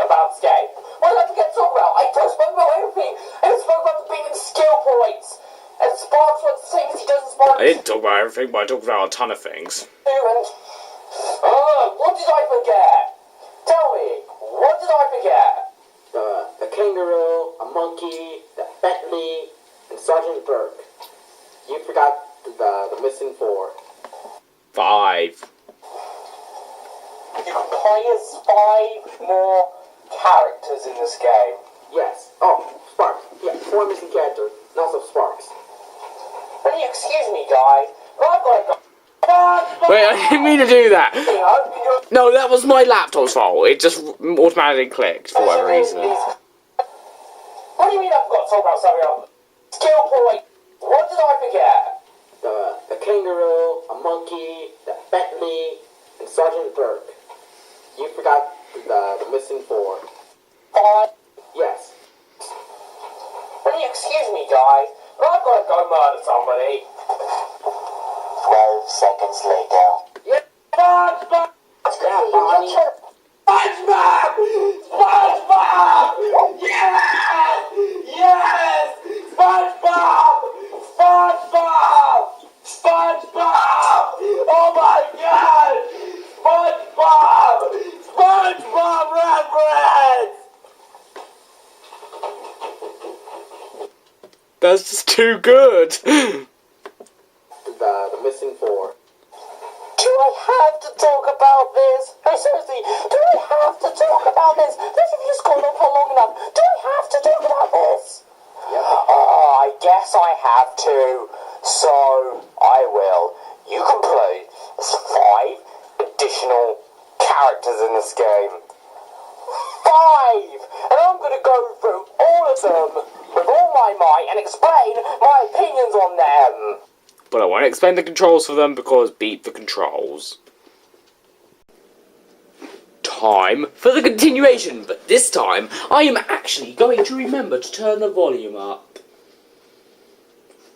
about this game? What did I forget to talk about? I just spoke about everything. I spoke about the big skill points. And Sparks wants things he doesn't Sparks. I didn't talk about everything, but I talked about a ton of things. And what did I forget? Tell me, what did I forget? A kangaroo, a monkey, the Bentley, and Sergeant Burke. You forgot the missing 4. 5. You can play as 5 more characters in this game. Yes. Oh, Sparks. Yeah, 4 missing characters. And also Sparks. Will you excuse me, guys? I've got to go. Wait, I didn't mean to do that. No, that was my laptop's fault. It just automatically clicked for whatever reason. What do you mean I forgot to talk about something else? Skill point. What did I forget? A kangaroo, a monkey, the Bentley, and Sergeant Burke. You forgot the missing 4. 5. Yes. Will you excuse me, guys? But I've got to go murder somebody. 12 seconds later. Yeah, SpongeBob! Yeah, Bonnie. SpongeBob! SpongeBob! Yes! Yes! SpongeBob! SpongeBob! SpongeBob! Oh my God! SpongeBob! SpongeBob reference! That's just too good. The missing 4. Do I have to talk about this? No, seriously, do I have to talk about this? This video's gone on for long enough. Do I have to talk about this? Yep. Oh, I guess I have to. So, I will. You can play as 5 additional characters in this game. 5! And I'm going to go through all of them with all my might and explain my opinions on them. But I won't explain the controls for them because beat the controls. Time for the continuation, but this time I am actually going to remember to turn the volume up.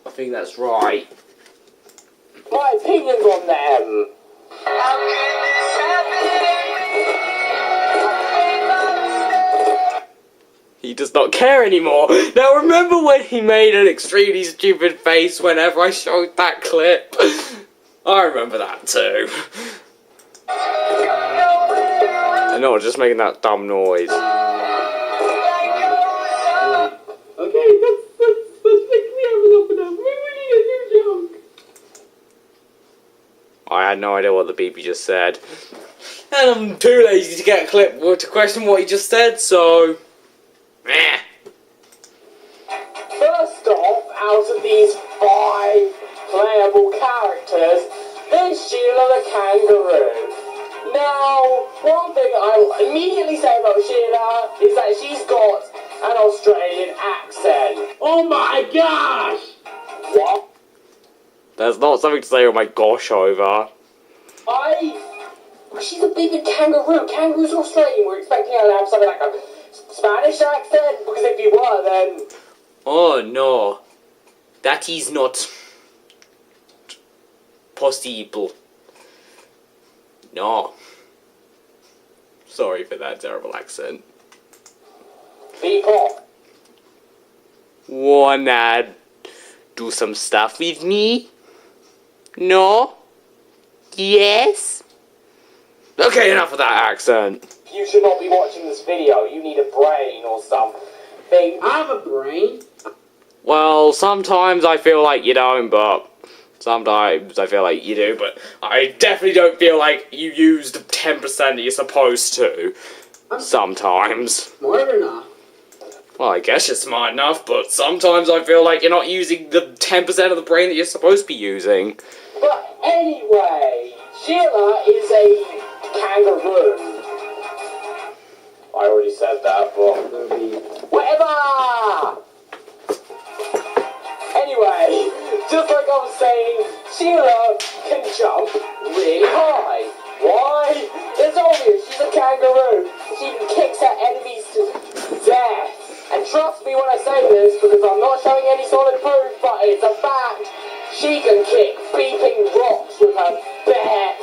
I think that's right. My opinions on them. He does not care anymore. Now remember when he made an extremely stupid face whenever I showed that clip? I remember that too. And not just making that dumb noise. Okay, let's quickly have enough of that. We need a new joke. I had no idea what the beepy just said. And I'm too lazy to get a clip to question what he just said, so... Meh. First off, out of these 5 playable characters, there's Sheila the kangaroo. Now, one thing I will immediately say about Sheila is that she's got an Australian accent. Oh my gosh! What? There's not something to say oh my gosh over. She's a baby kangaroo. Kangaroos are Australian. We're expecting her to have something like a Spanish accent, because if you were, then... Oh no, that is not possible. No. Sorry for that terrible accent. Beep off. Wanna do some stuff with me? No? Yes? Okay, enough of that accent. You should not be watching this video. You need a brain or something. I have a brain. Well, sometimes I feel like you don't, but sometimes I feel like you do, but I definitely don't feel like you used the 10% that you're supposed to. Sometimes. Smart enough. Well, I guess you're smart enough, but sometimes I feel like you're not using the 10% of the brain that you're supposed to be using. But anyway, Sheila is a kangaroo. I already said that, but... Whatever! Anyway, just like I was saying, Sheila can jump really high. Why? It's obvious, she's a kangaroo. She kicks her enemies to death. And trust me when I say this, because I'm not showing any solid proof, but it's a fact. She can kick beeping rocks with her bare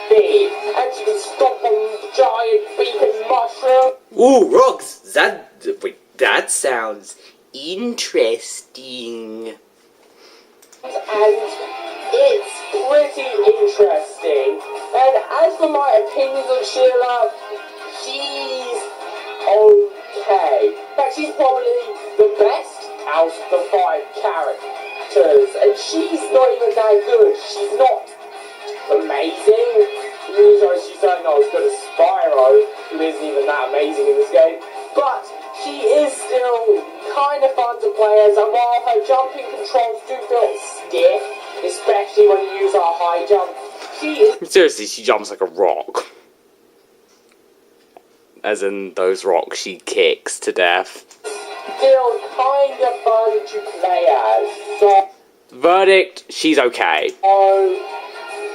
feet. And she can stomp on giant beeping mushrooms. Ooh, rocks! That sounds interesting. And it's pretty interesting. And as for my opinions on Sheila, she's okay. In fact, she's probably the best out of the 5 characters. And she's not even that good. She's not amazing. She's certainly not as good as Spyro, who isn't even that amazing in this game. But she is still kind of fun to play as, and while her jumping controls do feel stiff, especially when you use her high jump, she is... Seriously, she jumps like a rock. As in those rocks she kicks to death. Still kind of fun to play as, so... Verdict, she's okay. Oh,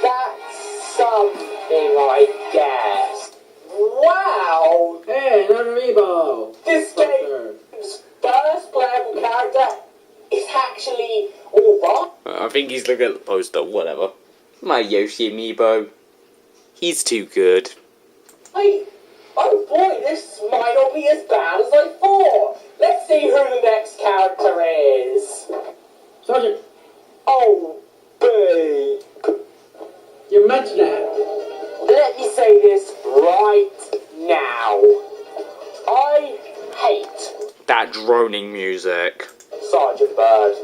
that's something, I guess. wow! Hey, another amiibo! This game's first playable character is actually alright. I think he's looking at the poster, whatever. My Yoshi amiibo. He's too good. Oh boy, this might not be as bad as I thought. Let's see who the next character is. Sergeant, Oh, babe. you mentioned that. Let me say this right now. I hate That droning music. Sergeant Bird.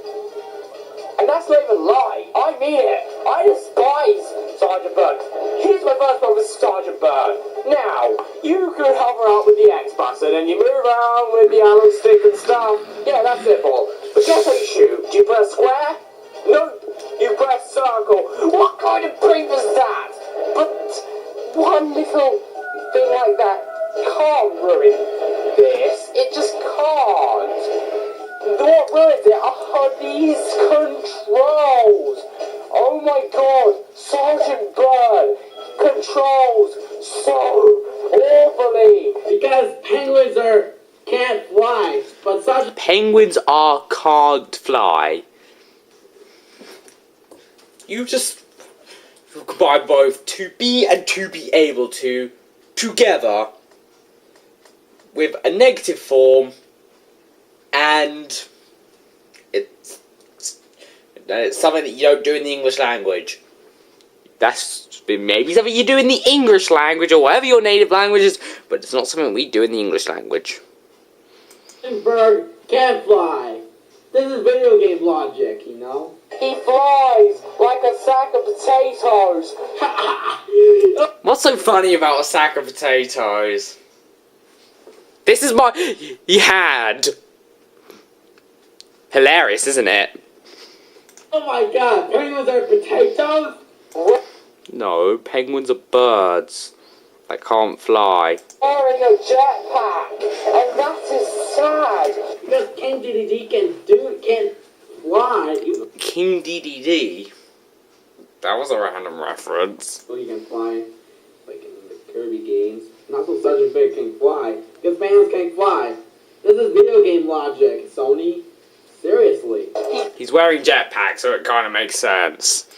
And that's not even a lie. I mean it. I despise Sergeant Bird. Here's my first one with Sergeant Bird. Now, you could hover up with the X button and you move around with the arrow stick and stuff. Yeah, that's simple. But guess how you shoot? Do you press square? No, you press circle. What kind of brief is that? But one little thing like that can't ruin this. It just can't. What ruins it are these controls. Oh my god, Sergeant Bird controls so awfully. Because penguins can't fly, but Sergeant... Penguins can't fly. You just combine both to be and to be able to together with a negative form, and it's something that you don't do in the English language. That's maybe something you do in the English language or whatever your native language is, but it's not something we do in the English language. Bird can't fly. This is video game logic, you know? He flies like a sack of potatoes. What's so funny about a sack of potatoes? This is my... He had... Hilarious, isn't it? Oh my god, penguins are potatoes? No, penguins are birds that can't fly. Wearing a jetpack, and that is sad. Because King DDD can't fly. King DDD? That was a random reference. Oh, he can fly, like in the Kirby games. Not so Sergeant Bird can fly, because fans can't fly. This is video game logic, Sony. Seriously. He's wearing jetpack, so it kind of makes sense.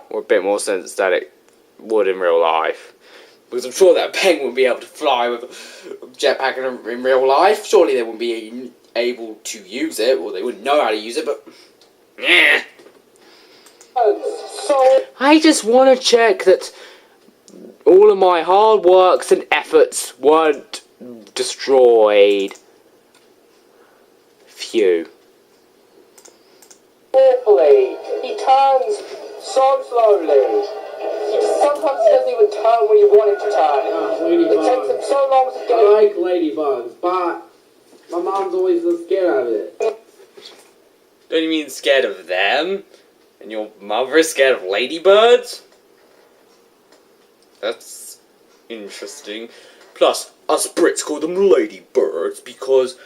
Or a bit more sense than it would in real life. Because I'm sure that a penguin would be able to fly with a jetpack in real life. Surely they wouldn't be able to use it, or they wouldn't know how to use it, but... Yeah. I just want to check that all of my hard works and efforts weren't destroyed. Phew. Awfully. He turns so slowly. Sometimes he doesn't even turn when you want him to turn. It takes him so long to get... I like ladybugs, but my mom's always so scared of it. Don't you mean scared of them? And your mother is scared of ladybirds? That's interesting. Plus, us Brits call them ladybirds because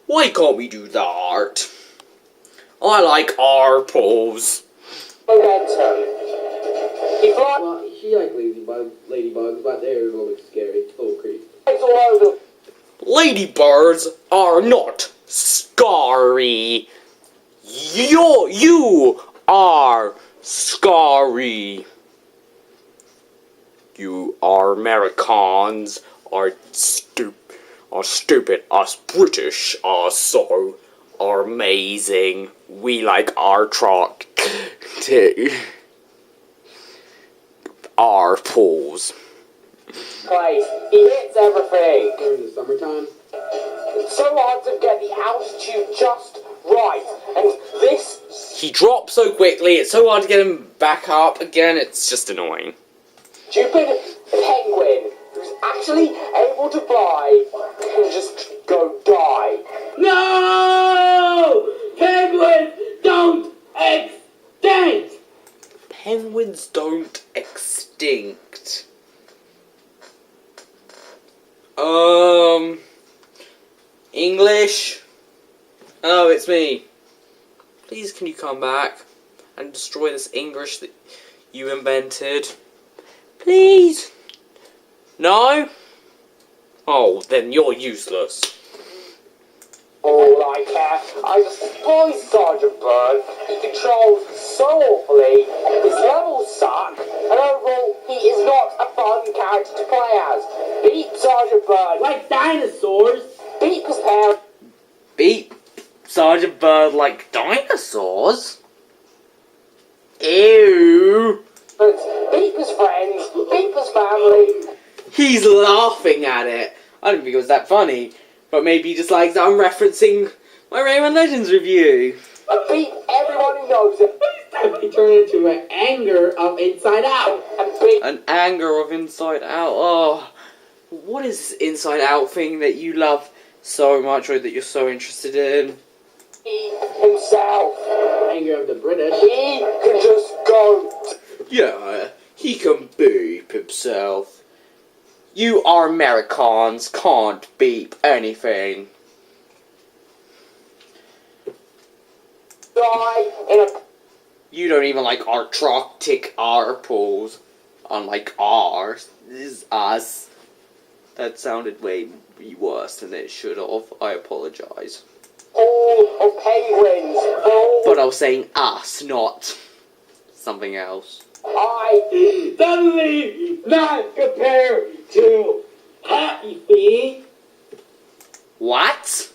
why can't we do that? I like our paws. momentum. He flies Well, he likes ladybugs, but they're a little bit scary, a little creepy. all over. Ladybirds are not scary. You are scary. You are Americans are stupid. Us British are so amazing. We like our truck too. Our pools. Place. He hits everything. During the summertime, It's so hard to get the altitude just right. And this He drops so quickly, it's so hard to get him back up again, it's just annoying. stupid penguin who's actually able to fly can just go die. no! Penguins don't extinct! Penguins don't extinct. English? Oh, it's me. Please can you come back and destroy this English that you invented? Please? No? Oh, then you're useless. All I care. I despise Sergeant Bird. He controls so awfully. His levels suck. And overall, he is not a fun character to play as. Beat Sergeant Bird. Like dinosaurs. Beat his parents. Beat Sergeant Bird like dinosaurs? Ew. Beat his friends. Beat his family. He's laughing at it. I don't think it was that funny. But maybe he just likes that I'm referencing my Rayman Legends review. Beat everyone who knows it. He turned into an anger of Inside Out. And beat An anger of Inside Out. Oh, what is this Inside Out thing that you love so much or that you're so interested in? himself. Anger of the British. He can just go. Yeah, he can beep himself. You are Americans can't beep anything. Die in a. You don't even like Arctic pools. Unlike ours. This is us. That sounded way worse than it should have. I apologize. All of penguins. All But I was saying us, not something else. I. Suddenly not compared to Happy Feet. What?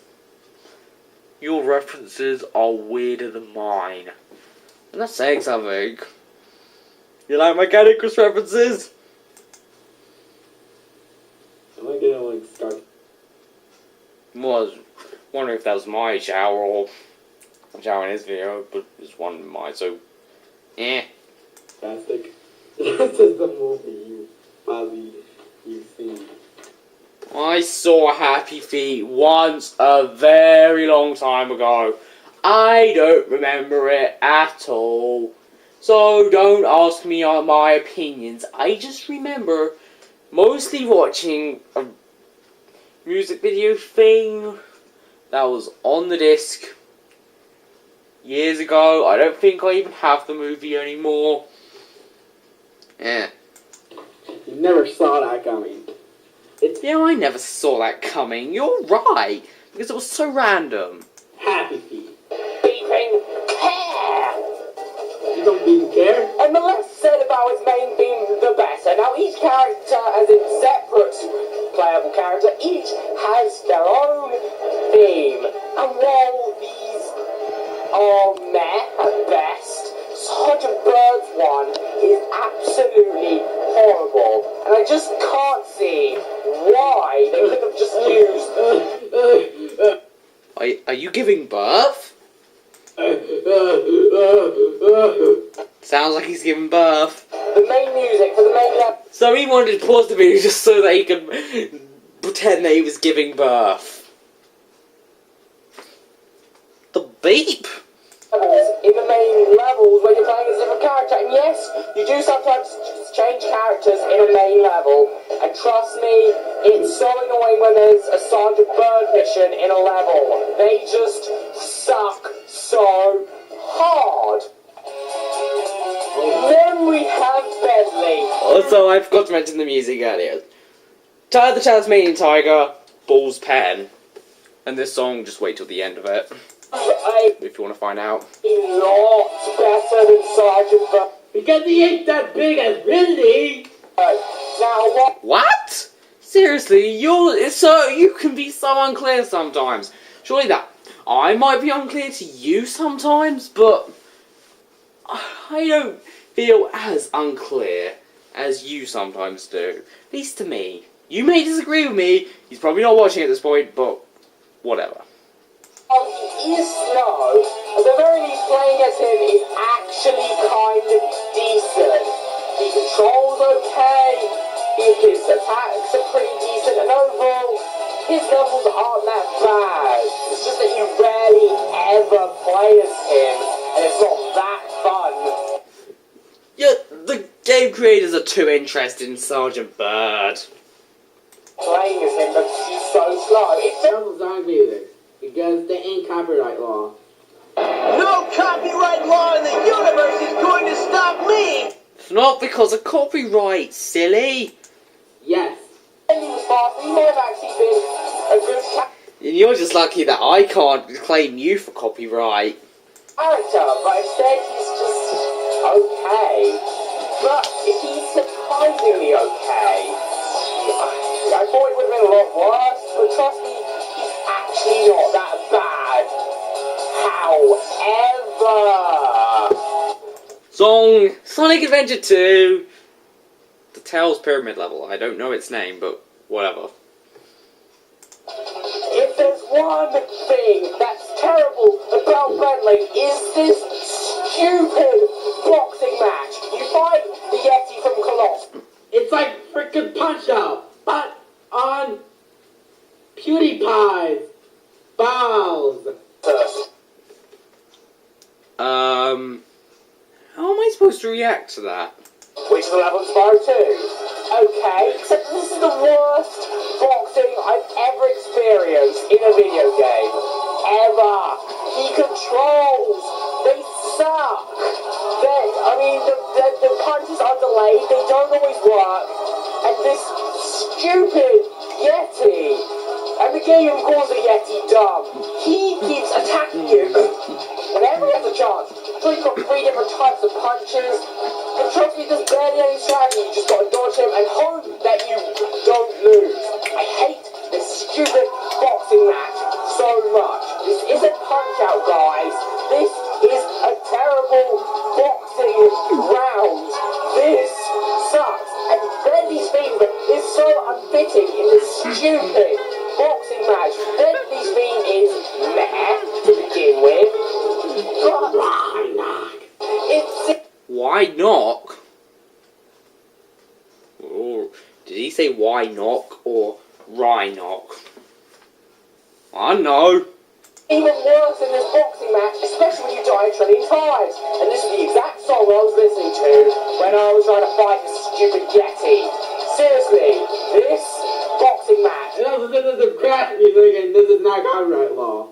Your references are weirder than mine. I'm not saying something. You like my Canicus references? Am I gonna like start? Was wondering if that was my shower or shower in his video, but it's one of mine, so Fantastic. This is the movie you probably you've seen. I saw Happy Feet once a very long time ago. I don't remember it at all. So don't ask me on my opinions. I just remember mostly watching a music video thing that was on the disc years ago. I don't think I even have the movie anymore. Yeah. You never saw that coming. Yeah, I never saw that coming. You're right. Because it was so random. Happy Feet. Beeping care. You don't even care? And the less said about its main theme, the better. Now, each character has its separate playable character. Each has their own theme. And while these are meh at best, Sergeant Bird's one is absolutely horrible. And I just can't see why they could have just used... Are you giving birth? Sounds like he's giving birth. the main music for the main level. So he wanted to pause the video just so that he could pretend that he was giving birth. The beep! In the main levels where you're playing as a different character, and yes, you do sometimes change characters in a main level, and trust me, it's so annoying when there's a Sergeant Bird mission in a level. They just suck so hard. Then we have Bentley. Also, I forgot to mention the music earlier. Tyler the Tasmanian Tiger, Ball's Pen. And this song, just wait till the end of it. If you want to find out. Lot better than Sergeant Bird. Because he ain't that big as Ridley. Now what? What? Seriously, you can be so unclear sometimes. Surely that I might be unclear to you sometimes, but I don't feel as unclear as you sometimes do. At least to me. You may disagree with me. He's probably not watching at this point, but whatever. He is slow. At the very least, playing as him is actually kind of decent. He controls okay. His attacks are pretty decent, and overall, his levels aren't that bad. It's just that you rarely ever play as him, and it's not that fun. Yeah, the game creators are too interested in Sergeant Bird. Playing as him because he's so slow. Some song music. Because there ain't copyright law. No copyright law in the universe is going to stop me! It's not because of copyright, silly. Yes. He was fast, he might have actually been a good And you're just lucky that I can't claim you for copyright. character, but instead he's just okay. But he's surprisingly okay. I thought it would have been a lot worse, but trust me, he's actually not that bad. However, Song Sonic Adventure 2. The Tails Pyramid level. I don't know its name, but whatever. if there's one thing that's terrible about Bentley is this stupid boxing match. You fight the Yeti from Colossus. It's like frickin' Punch Out, but on PewDiePie's balls. How am I supposed to react to that? Which is the level of Spyro 2. Okay, except this is the worst boxing I've ever experienced in a video game. Ever. He controls. They suck. The punches are delayed. They don't always work. And this stupid Yeti. And the game calls the Yeti dumb. He keeps attacking you whenever he has a chance. So he's got 3 different types of punches. And trust me, there's barely any strategy. You just gotta dodge him and hope that you don't lose. I hate this stupid boxing match so much. This isn't Punch Out, guys. This is a terrible boxing round. This sucks. And Bentley's theme is so unfitting in this stupid boxing match. Bentley's theme is meh to begin with. But Why knock? Or did he say why knock or Rhynock? I don't know. even worse in this boxing match, especially when you die a trillion times. And this is the exact song I was listening to when I was trying to fight this stupid Yeti. Seriously, this boxing match. No, this is a crash music and this is not copyright law.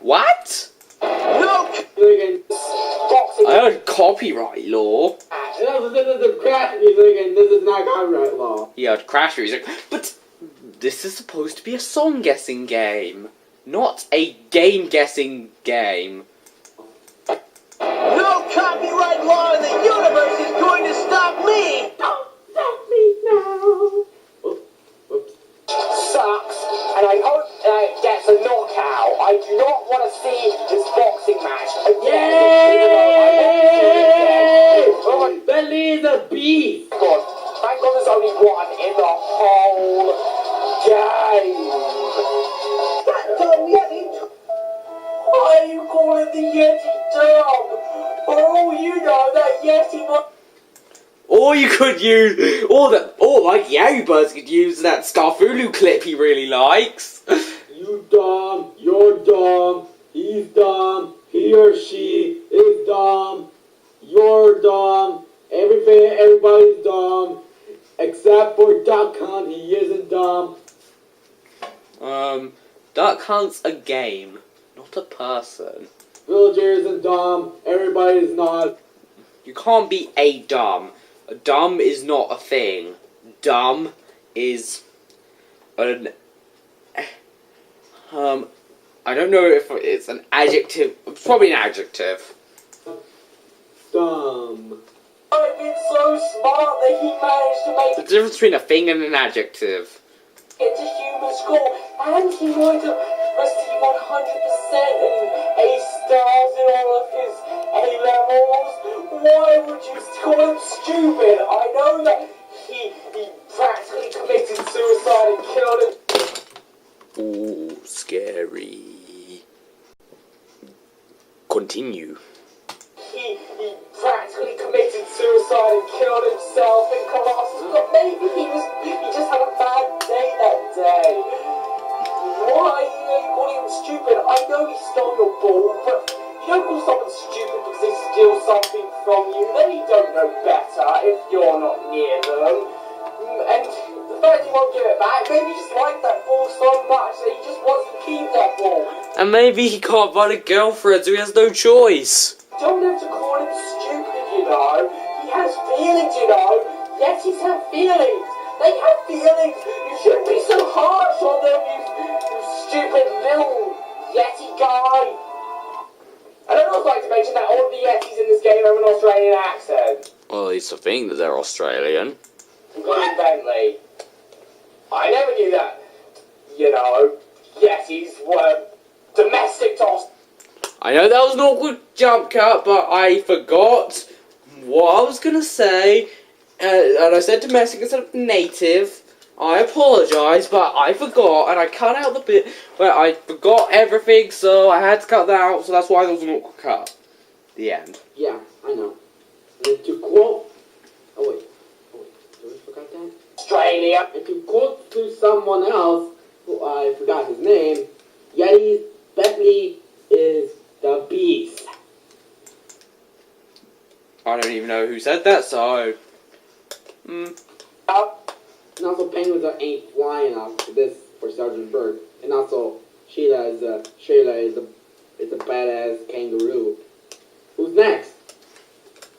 What? No! Music Boxing I heard copyright law. match. No, this is a crash music and this is not copyright law. He heard crash music. But this is supposed to be a song guessing game, not a game guessing game. No copyright law in the universe is going to stop me! Don't stop me now! Oops. Sucks, and I hope it gets a knockout. I do not want to see this boxing match again. Yay! Oh my Bentley is a beast! god, thank god there's only one in the whole game. Why are you calling the Yeti dumb? For all you know, that Yeti was... Or you could use, or MikeyAngryBirds could use that Starfulu clip he really likes. You dumb, you're dumb, he's dumb, he or she is dumb, you're dumb, everybody's dumb, except for Duck Hunt, he isn't dumb. Duck Hunt's a game, not a person. Villager isn't dumb, everybody's not. You can't be a dumb. A dumb is not a thing. Dumb is an... I don't know if it's an adjective. It's probably an adjective. Dumb. I've been so smart that he managed to make The difference between a thing and an adjective. it to human school, and he might have received 100% and A stars in all of his A levels. Why would you call him stupid? I know that he practically committed suicide and killed him. Ooh, scary. Continue. He practically committed suicide and killed himself in Colossus, but maybe he just had a bad day that day. Why are you calling him stupid? I know he stole your ball, but you don't call someone stupid because they steal something from you. They don't know better if you're not near them. And the fact he won't give it back, maybe he just liked that ball so much that he just wants to keep that ball. And maybe he can't find a girlfriend, so he has no choice. Don't have to call him stupid, you know. He has feelings, you know. Yetis have feelings. They have feelings. You shouldn't be so harsh on them, you stupid little Yeti guy. And I'd also like to mention that all the Yetis in this game have an Australian accent. Well, at least I think that they're Australian. Including Bentley. I never knew that. You know, Yetis were domestic to Australia. I know that was an awkward jump cut, but I forgot what I was going to say. And I said domestic instead of native. I apologise, but I forgot, and I cut out the bit where I forgot everything, so I had to cut that out, so that's why there was an awkward cut. The end. Yeah, I know. And to quote... Oh wait, did I forgot that? Australia. And to quote to someone else, who I forgot his name, Yeti Bentley is the beast. I don't even know who said that, so... And also penguins ain't flying off this for Sergeant Bird. And also Sheila is a badass kangaroo. Who's next?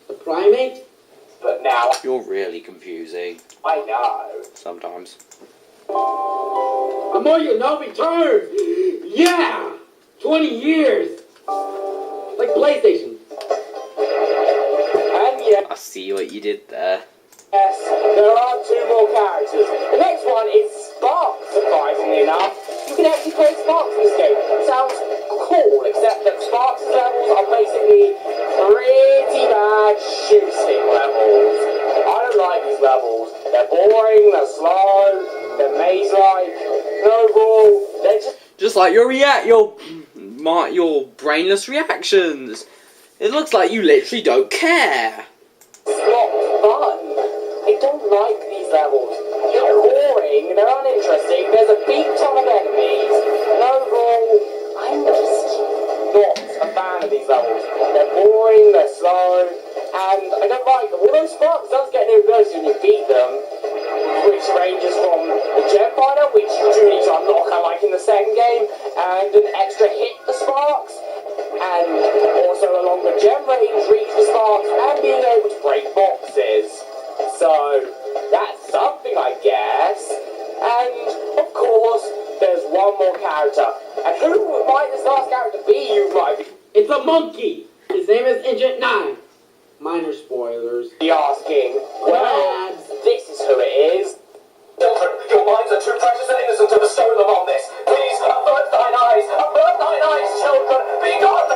The primate? But now, You're really confusing. I know. Sometimes. The more you know returns! Yeah! 20 years! Like PlayStation. And yes, I see what you did there. there are two more characters. The next one is Spark, surprisingly enough. You can actually play Sparks in this game. Sounds cool, except that Sparks' levels are basically pretty bad shooting levels. I don't like these levels. They're boring, they're slow, they're maze-like, and overall, they're Just like your brainless reactions. It looks like you literally don't care. not fun. I don't like these levels. They're boring, they're uninteresting, there's a big ton of enemies, and overall, I'm just not a fan of these levels. They're boring, they're slow, and I don't like them. Although Sparks does get new abilities when you beat them, which ranges from the Gem Finder, which you do need to unlock unlike in the second game, and an extra hit for Sparks, and also a longer gem range reach for Sparks, and being able to break boxes. So, that's something, I guess. And, of course, there's one more character. And who might this last character be, you might It's a monkey! His name is Agent 9. Minor spoilers. be asking. Well, this is who it is. Children, your minds are too precious and innocent to bestow them on this. Please, avert thine eyes, children, be gone!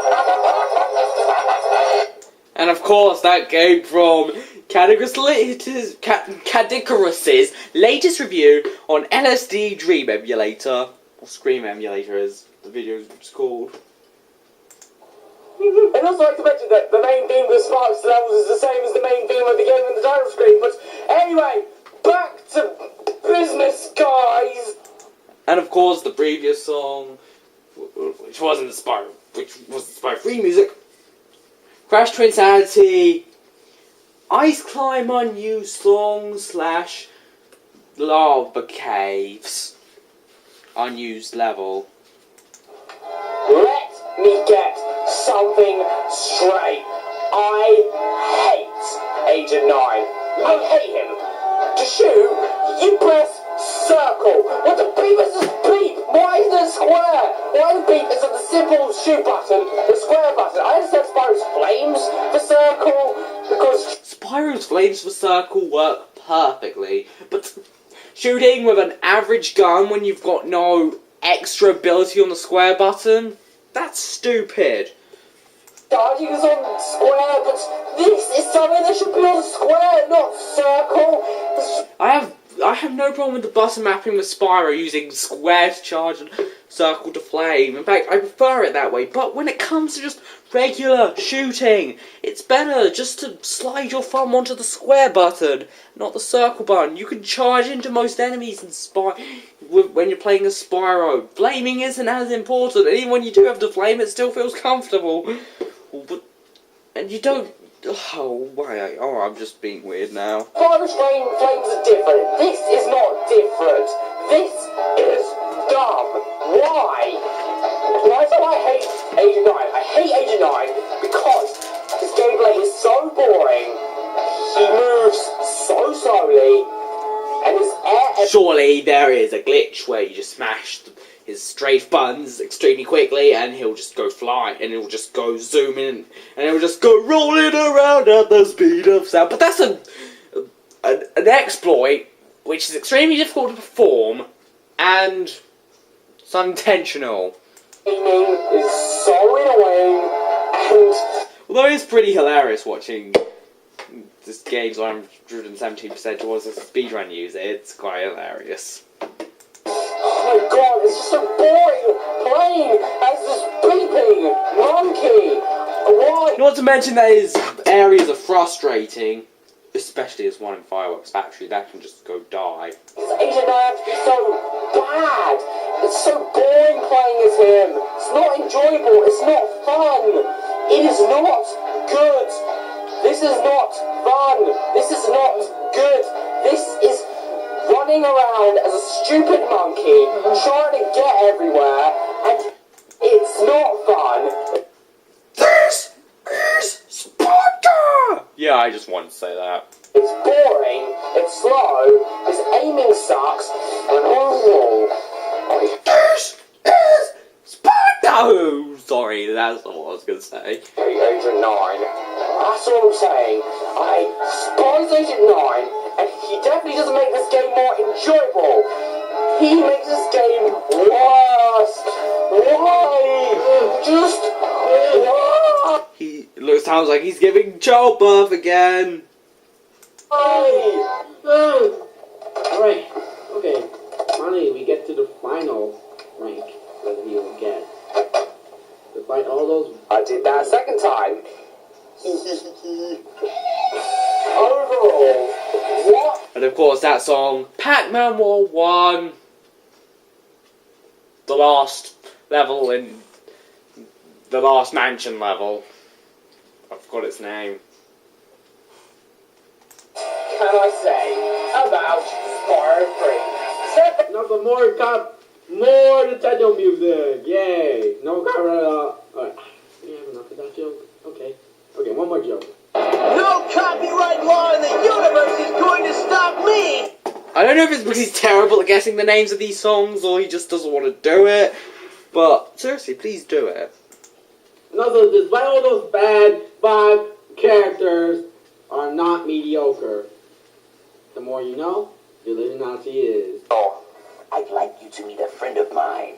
And of course, that came from Cadicarus's latest review on LSD Dream Emulator, or Scream Emulator as the video is called. I'd also like to mention that the main theme of the Sparks levels is the same as the main theme of the game in the title screen, but anyway, back to business, guys! And of course, the previous song, which wasn't the Spyro 3 music, Crash to Insanity, Ice Climb Unused Song / Lava Caves, unused level. Let me get something straight. I hate Agent 9. I hate him. To shoot, you press circle. What the beep is this beep? Why is there square? Why the beep is the simple shoot button, the square button? I understand Spyro's flames for circle, because Spyro's flames for circle work perfectly, but shooting with an average gun when you've got no extra ability on the square button, that's stupid. charging is on square, but this is something that should be on square, not circle. I have no problem with the button mapping with Spyro using square to charge and circle to flame. In fact, I prefer it that way. But when it comes to just regular shooting, it's better just to slide your thumb onto the square button, not the circle button. You can charge into most enemies when you're playing as Spyro. Flaming isn't as important, and even when you do have to flame, it still feels comfortable. And you don't... Oh, why? Oh, I'm just being weird now. Spyro's flames are different. This is not different. This is dumb. Why? Why do I hate Agent 9? I hate Agent 9 because his gameplay is so boring. He moves so slowly, and his surely there is a glitch where you just smash his strafe buttons extremely quickly and he'll just go flying and he'll just go zooming and he'll just go rolling around at the speed of sound. But that's an exploit which is extremely difficult to perform and it's unintentional. Is so annoying and Although it's pretty hilarious watching this game's 117% towards a speedrun user, it's quite hilarious. oh my god, it's just so boring playing as this beeping monkey. Why? Not to mention that his areas are frustrating, especially as one in Fireworks Factory that can just go die. Agent 9 have to be so bad. It's so boring playing as him. It's not enjoyable. It's not fun. It is not good. This is not fun. This is not good. This is running around as a stupid monkey, trying to get everywhere, and it's not fun. This is Sparta! Yeah, I just wanted to say that. It's boring, it's slow, his aiming sucks, and This is Sparta! Sorry, that's not what I was going to say. Agent 9. That's all I'm saying. I despise Agent 9, and he definitely doesn't make this game more enjoyable. He makes this game worse. Why? Just why? Sounds like he's giving childbirth again. Why? Alright, okay. Finally, we get to the final rank that he will get. Despite all those... I did that a second time. Overall, what? And of course that song, Pac-Man War 1. The last level in... the last mansion level. I forgot its name. Can I say about Spyro 3? Nothing more Nintendo music! Yay! No copyright. Alright, we have enough of that joke. Okay, one more joke. No copyright law in the universe is going to stop me! I don't know if it's because he's terrible at guessing the names of these songs or he just doesn't want to do it, but seriously, please do it. No, so despite all those bad 5 characters are not mediocre. The more you know, the Illuminati is. Oh, I'd like you to meet a friend of mine.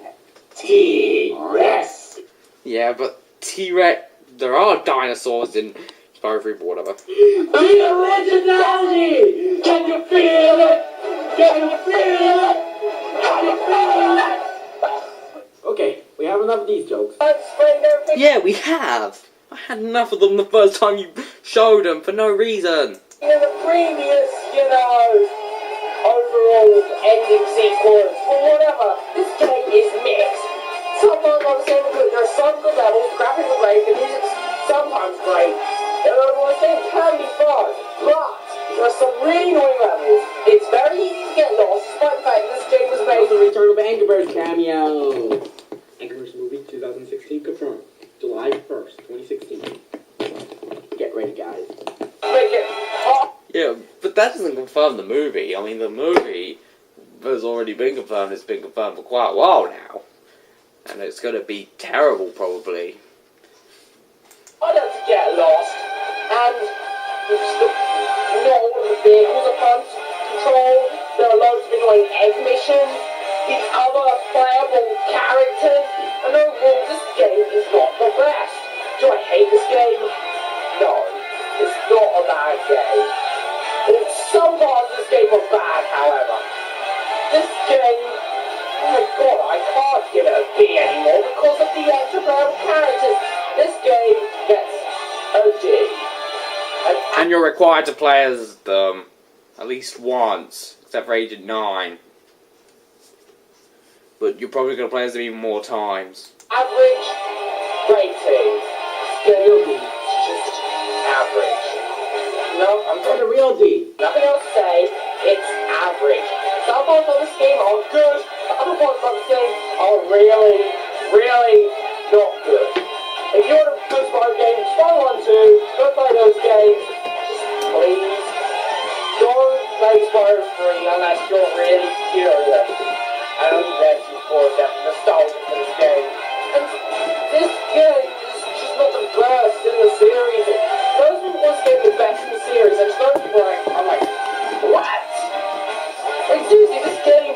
T-Rex! Yeah, but T-Rex, there are dinosaurs in Spyro 3, but whatever. The originality! Can you feel it? Can you feel it? Can you feel it? Okay, we have enough of these jokes. Yeah, we have! I had enough of them the first time you showed them for no reason. In the previous, overall ending sequence, or whatever, this game is mixed. Sometimes I'm saying that there are some good levels, graphics are great, the music's sometimes great. The game can be fun, but there are some really annoying levels. It's very easy to get lost, despite the fact that this game was made. Also, return of MikeyAngryBirds cameo. MikeyAngryBirds movie 2016 confirmed. July 1st, 2016. Get ready, guys. Make it hot. Yeah, but that doesn't confirm the movie. I mean, the movie has already been confirmed. It's been confirmed for quite a while now. And it's going to be terrible, probably. I don't to get lost, and not all of the vehicles are fun to control. There are loads of annoying egg missions, the other playable characters, and overall this game is not the best. Do I hate this game? No, it's not a bad game. Some parts of this game are bad, however. This game, oh my god, I can't give it a B anymore because of the extra playable characters. This game gets a D. And you're required to play as them at least once, except for Agent 9. But you're probably going to play as them even more times. Average rating. Game just average. No, I'm For the real D. nothing else to say. It's average. Some parts of this game are good. Other parts of this game are really, really not good. If you want a good Spyro game, Spyro 1, 2, go play those games. Just please don't play Spyro 3. unless you're really curious. And unless you force out nostalgia for this game. And this game is just not the best in the series. Those who want to get the best in the series, and those people are like, what? Like seriously, this game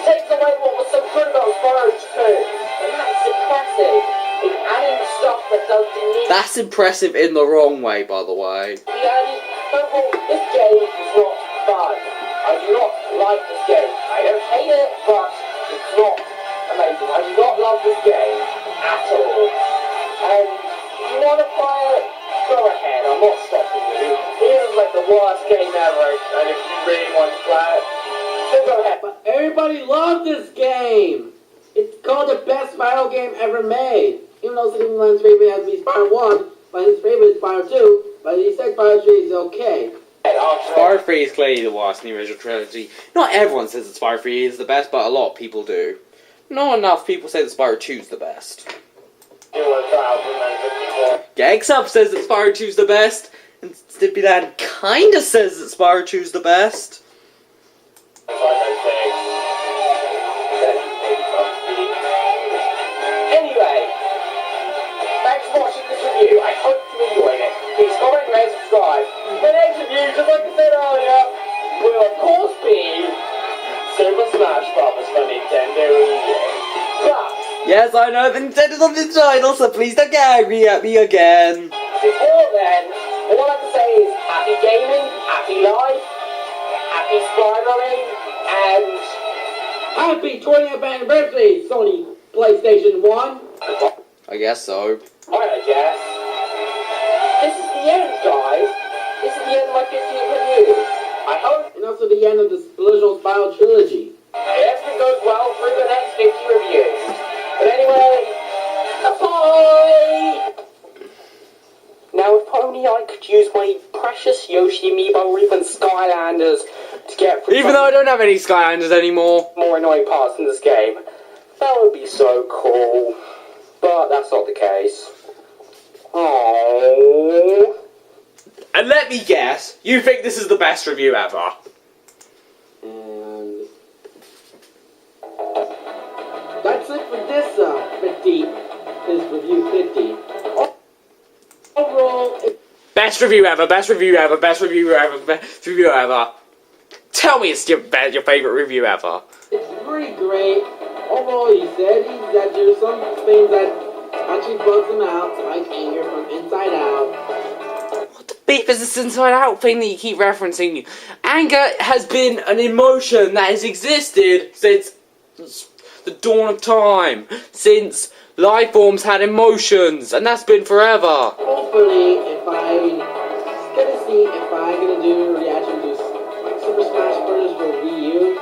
takes away what was so good about Spyro 2. And that's impressive. It's adding stuff that doesn't need. That's impressive in the wrong way, by the way. Overall, this game is not fun. I do not like this game. I don't hate it, but it's not amazing. I do not love this game at all. And if you want to play it, go ahead. I'm not stopping you. It is like the worst game ever, and if you really want to play it, then go ahead. But everybody loved this game. It's called the best Spyro game ever made. Even though Steven's favorite has to be Spyro 1, but his favorite is Spyro 2, but he said Spyro 3 is okay. Spyro 3 is clearly the worst in the original trilogy. Not everyone says that Spyro 3 is the best, but a lot of people do. Not enough people say that Spyro 2 is the best. Gegsup says that Spyro 2 is the best, and Stippyland kinda says that Spyro 2 is the best. Anyway, thanks for watching this review. I hope you enjoyed it. Please comment, rate, subscribe. The next review, just like I said earlier, will of course be Super Smash Bros. For Nintendo Wii U. But Yes, I know Nintendo's on this title, so please don't get angry at me again. before then, all I can say is happy gaming, happy life, happy spiraling, and Happy 20th anniversary, Sony PlayStation 1. I guess so. I guess. This is the end, guys. This is the end of my 50th review. I hope And also the end of the original Spyro trilogy. everything goes well through the next 50 reviews. But anyway, bye! Now, if only I could use my precious Yoshi amiibo or even Skylanders to get through Even though I don't have any Skylanders anymore. more annoying parts in this game. That would be so cool. But that's not the case. Oh. And let me guess, you think this is the best review ever? And that's it for this 50. This review 50. Overall, Best review ever, best review ever, best review ever, best review ever. Tell me it's your favourite review ever. it's pretty great. Overall, he said that there's some things that actually bugs him out, like anger from inside out. What the beef is this inside out thing that you keep referencing? Anger has been an emotion that has existed since the dawn of time. Since life forms had emotions, and that's been forever. Hopefully, if I'm gonna see if I'm gonna do a reaction to like Super Smash Bros. For Wii U.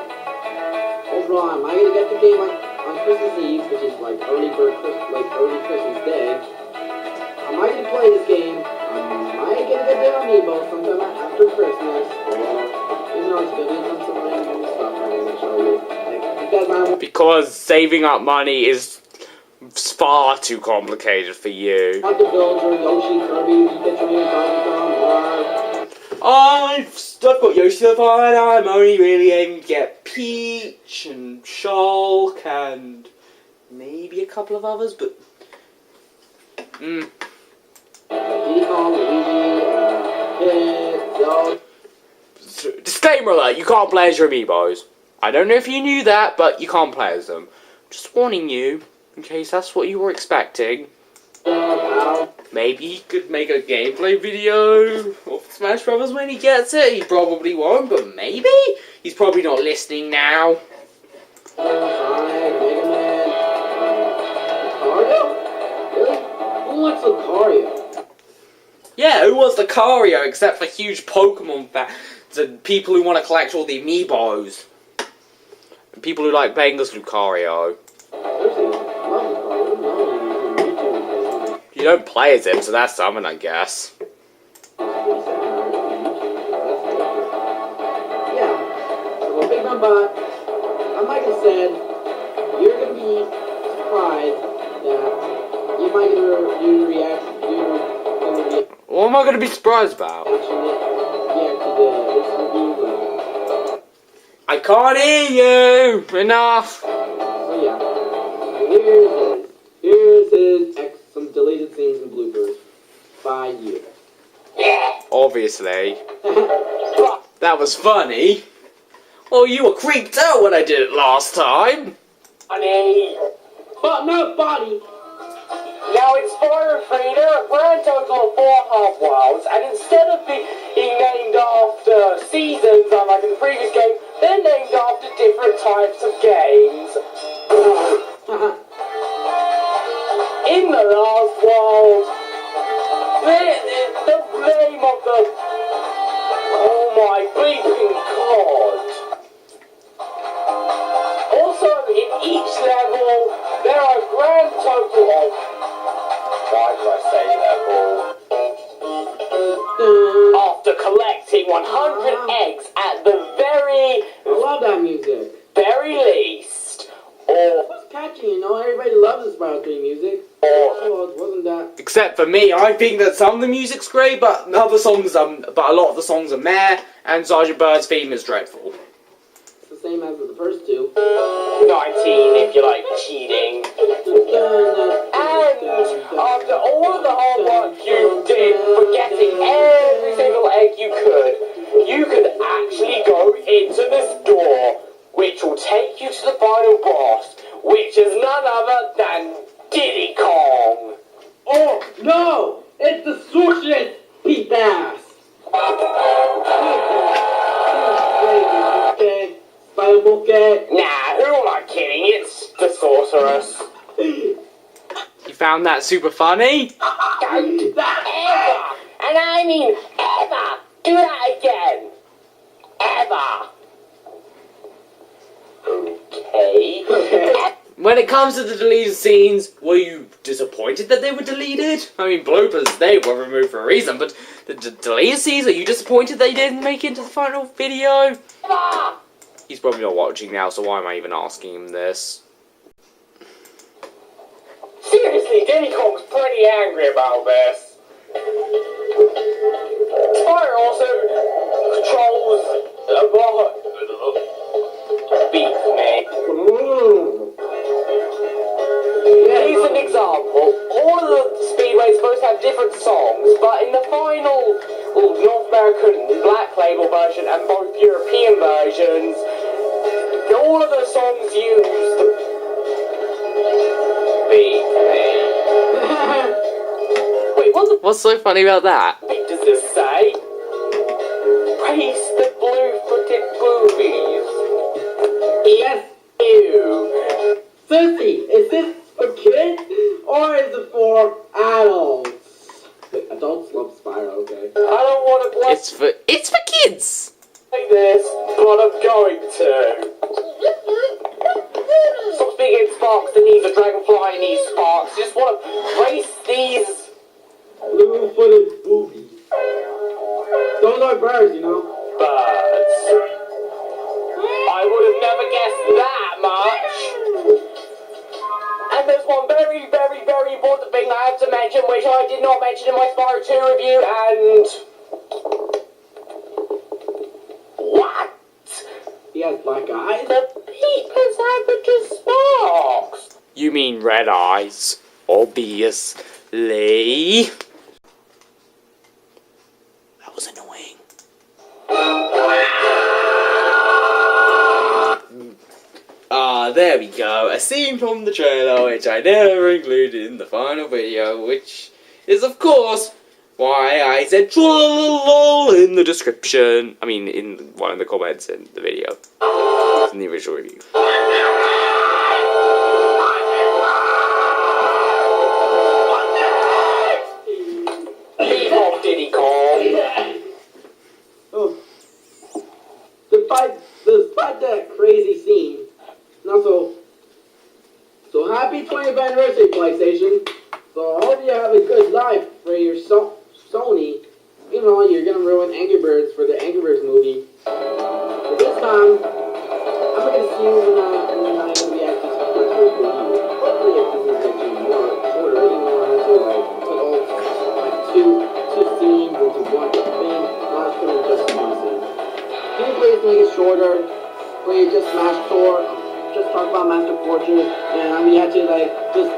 Overall, am I gonna get the game on Christmas Eve, which is like early Christmas Day? Am I gonna play this game? Am I gonna get the amiibo sometime after Christmas? Or even though it's gonna be some random stuff I'm gonna show you. Like, because I Because saving up money is far too complicated for you. want to build your Yoshi, Kirby, Pikachu, Donkey Kong, or I've got Yoshi so far, and I'm only really aiming to get Peach and Shulk and maybe a couple of others, but Diddy Kong, Luigi, Pit, Zelda. disclaimer alert, you can't play as your amiibos. I don't know if you knew that, but you can't play as them. Just warning you, in case that's what you were expecting. Maybe he could make a gameplay video of Smash Brothers when he gets it. He probably won't, but maybe? He's probably not listening now. Sonic, Mega Man, Lucario? Really? Who wants Lucario? Yeah, who wants Lucario except for huge Pokemon fans and people who want to collect all the amiibos? And people who like playing as Lucario. Seriously, I love Lucario. No, You don't play as him, so that's something, I guess. Yeah. So, Big Man Bot, and like I said, you're gonna be surprised that you might do react What am I going to be surprised about? to this review. I can't hear you! Enough! So yeah, here's some deleted scenes and bloopers by you. Obviously. That was funny. Oh, you were creeped out when I did it last time. Funny. But not body. Now in Spyro 3, there are a grand total of 4 half-worlds, and instead of being named after seasons, unlike in the previous game, they're named after different types of games. In the last world, the name of the... Oh my bleeping god. Also, in each level, there are a grand total of... Why did I say level? After collecting 100 eggs at the I love that music. very least, or... It's catchy, you know. Everybody loves the Spyro 3 music. Oh, wasn't that? Except for me, I think that some of the music's great, but a lot of the songs are meh, and Sergeant Bird's theme is dreadful. It's the same as the first two. 19 if you like cheating. And after all of the hard work you did for getting every single egg you could actually go into this door, which will take you to the final boss, which is none other than Diddy Kong. Oh no! It's the sorceress, peep ass. Spyro Monkey. Nah, who am I kidding? It's the sorceress. You found that super funny? Don't ever, and I mean ever, do that again. Ever. Okay. When it comes to the deleted scenes, were you disappointed that they were deleted? I mean, bloopers, they were removed for a reason, but the deleted scenes, are you disappointed they didn't make it into the final video? Ever. He's probably not watching now, so why am I even asking him this? Seriously, Diddy Kong's pretty angry about this. Spyro also controls a bot. Beat me. Here's an example. All of the speedways supposed to have different songs, but in the final North American Black Label version and both European versions, all of the songs used Beat me. Wait, What's so funny about that? does this say? Praise the blue-footed boobies. Yes. Ew. Sissy, is this for kids or is it for adults? Adults love Spyro, okay? I don't want to play It's for kids! this, but I'm going to. Stop speaking in sparks, it needs a dragonfly, it needs sparks. Just want to race these Blue-footed boobies. Those are birds, you know? birds. I would have never guessed that much. And there's one very, very, very important thing I have to mention, which I did not mention in my Spyro 2 review, and... What? He has black eyes. The peepers have just sparks. You mean red eyes, obviously. That was annoying. There we go. A scene from the trailer which I never included in the final video, which is of course why I said trollolol in the description. I mean, in one of the comments in the video. In the original review. Leave off, Diddy Kong. Oh. Despite that crazy scene, and also, so happy 20th anniversary, PlayStation. So I hope you have a good life for your Sony. You know, you're gonna ruin Angry Birds for the Angry Birds movie. But this time, I'm not gonna see you in the movie actually supposed to review. Hopefully if this is actually more shorter, you know, I have to like put all like two scenes into one thing, not putting just one scene. Can you please make it shorter? played just Smash Tour, just talk about Master Fortress, and we had to like just.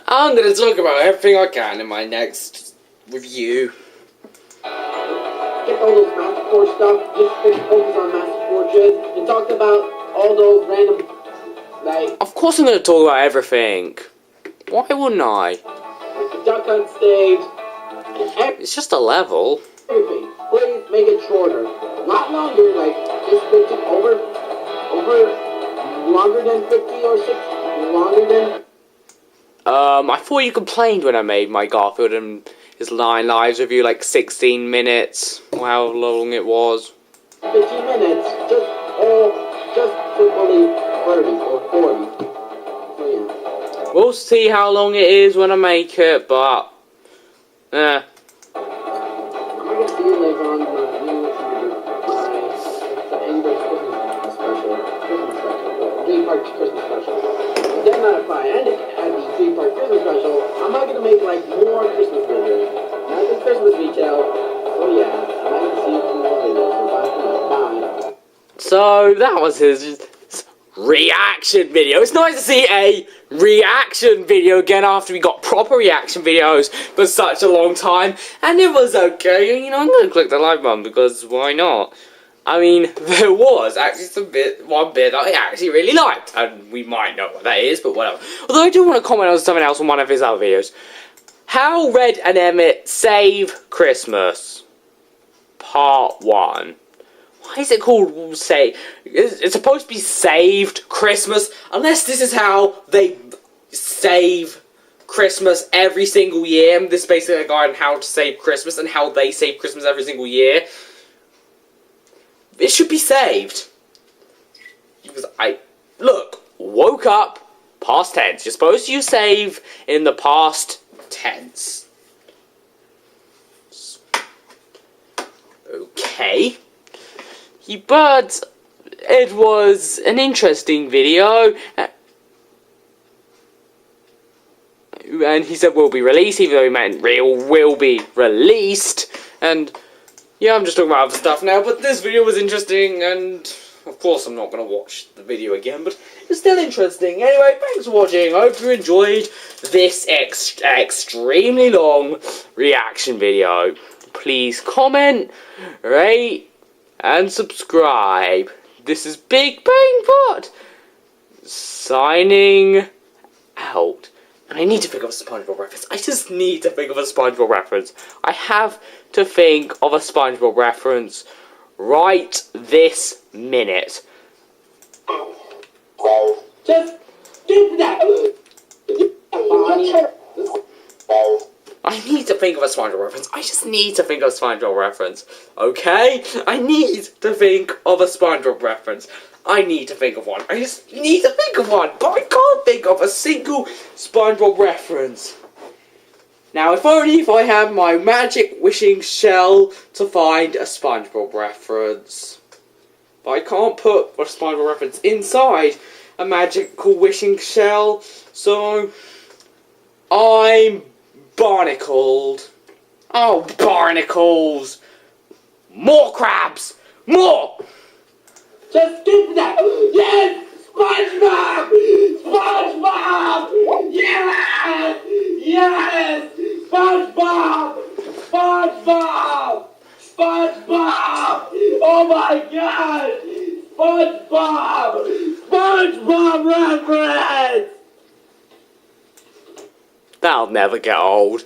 I'm gonna talk about everything I can in my next review. Get all those Master Fortress stuff, just focus on Master Fortress, and talk about all those random, like. Of course I'm gonna talk about everything. Why wouldn't I? Like the Duck Hunt stage. It's just a level. Everything. Please make it shorter. Not longer, like just 50 over longer than 50 or 60, longer than. I thought you complained when I made my Garfield and his 9 Lives review like 16 minutes. How long it was. 15 minutes, just simply 30 or 40. So yeah. We'll see how long it is when I make it, but I'm gonna see you later on the new Christmas special, Dream Park Christmas special. Then not fine, and at the Dream Park Christmas special, I'm not gonna make like more Christmas videos, not the Christmas retail. So yeah, I'm not gonna see you in more videos. So bye. so that was his reaction video. It's nice to see a reaction video again after we got proper reaction videos for such a long time, and it was okay. You know, I'm gonna click the like button because why not? I mean, there was actually one bit that I actually really liked, and we might know what that is, but whatever. Although I do want to comment on something else on one of his other videos. How Red and Emmett Save Christmas, Part 1. Why is it called it's supposed to be Saved Christmas, unless this is how they save Christmas every single year. This is basically a guide on how to save Christmas and how they save Christmas every single year. It should be saved. Because woke up, past tense. You're supposed to use save in the past tense. Okay. But it was an interesting video. And he said will be released, even though he meant will be released. And yeah, I'm just talking about other stuff now, but this video was interesting, and of course I'm not going to watch the video again, but it's still interesting. Anyway, thanks for watching. I hope you enjoyed this extremely long reaction video. Please comment, rate, and subscribe. This is Big Bang Pot signing out. And I need to think of a SpongeBob reference. I just need to think of a SpongeBob reference. I have to think of a SpongeBob reference right this minute. Just do that. I need to think of a SpongeBob reference. I just need to think of a SpongeBob reference. Okay? I need to think of a SpongeBob reference. I need to think of one. I just need to think of one. But I can't think of a single SpongeBob reference. Now, if only if I had my magic wishing shell to find a SpongeBob reference. But I can't put a SpongeBob reference inside a magical wishing shell. So, I'm barnacled. Oh, barnacles! More crabs! More! Just do that. Yes! SpongeBob! SpongeBob! Yes! Yes! SpongeBob! SpongeBob! SpongeBob! Oh my God! SpongeBob! SpongeBob reference! That'll never get old.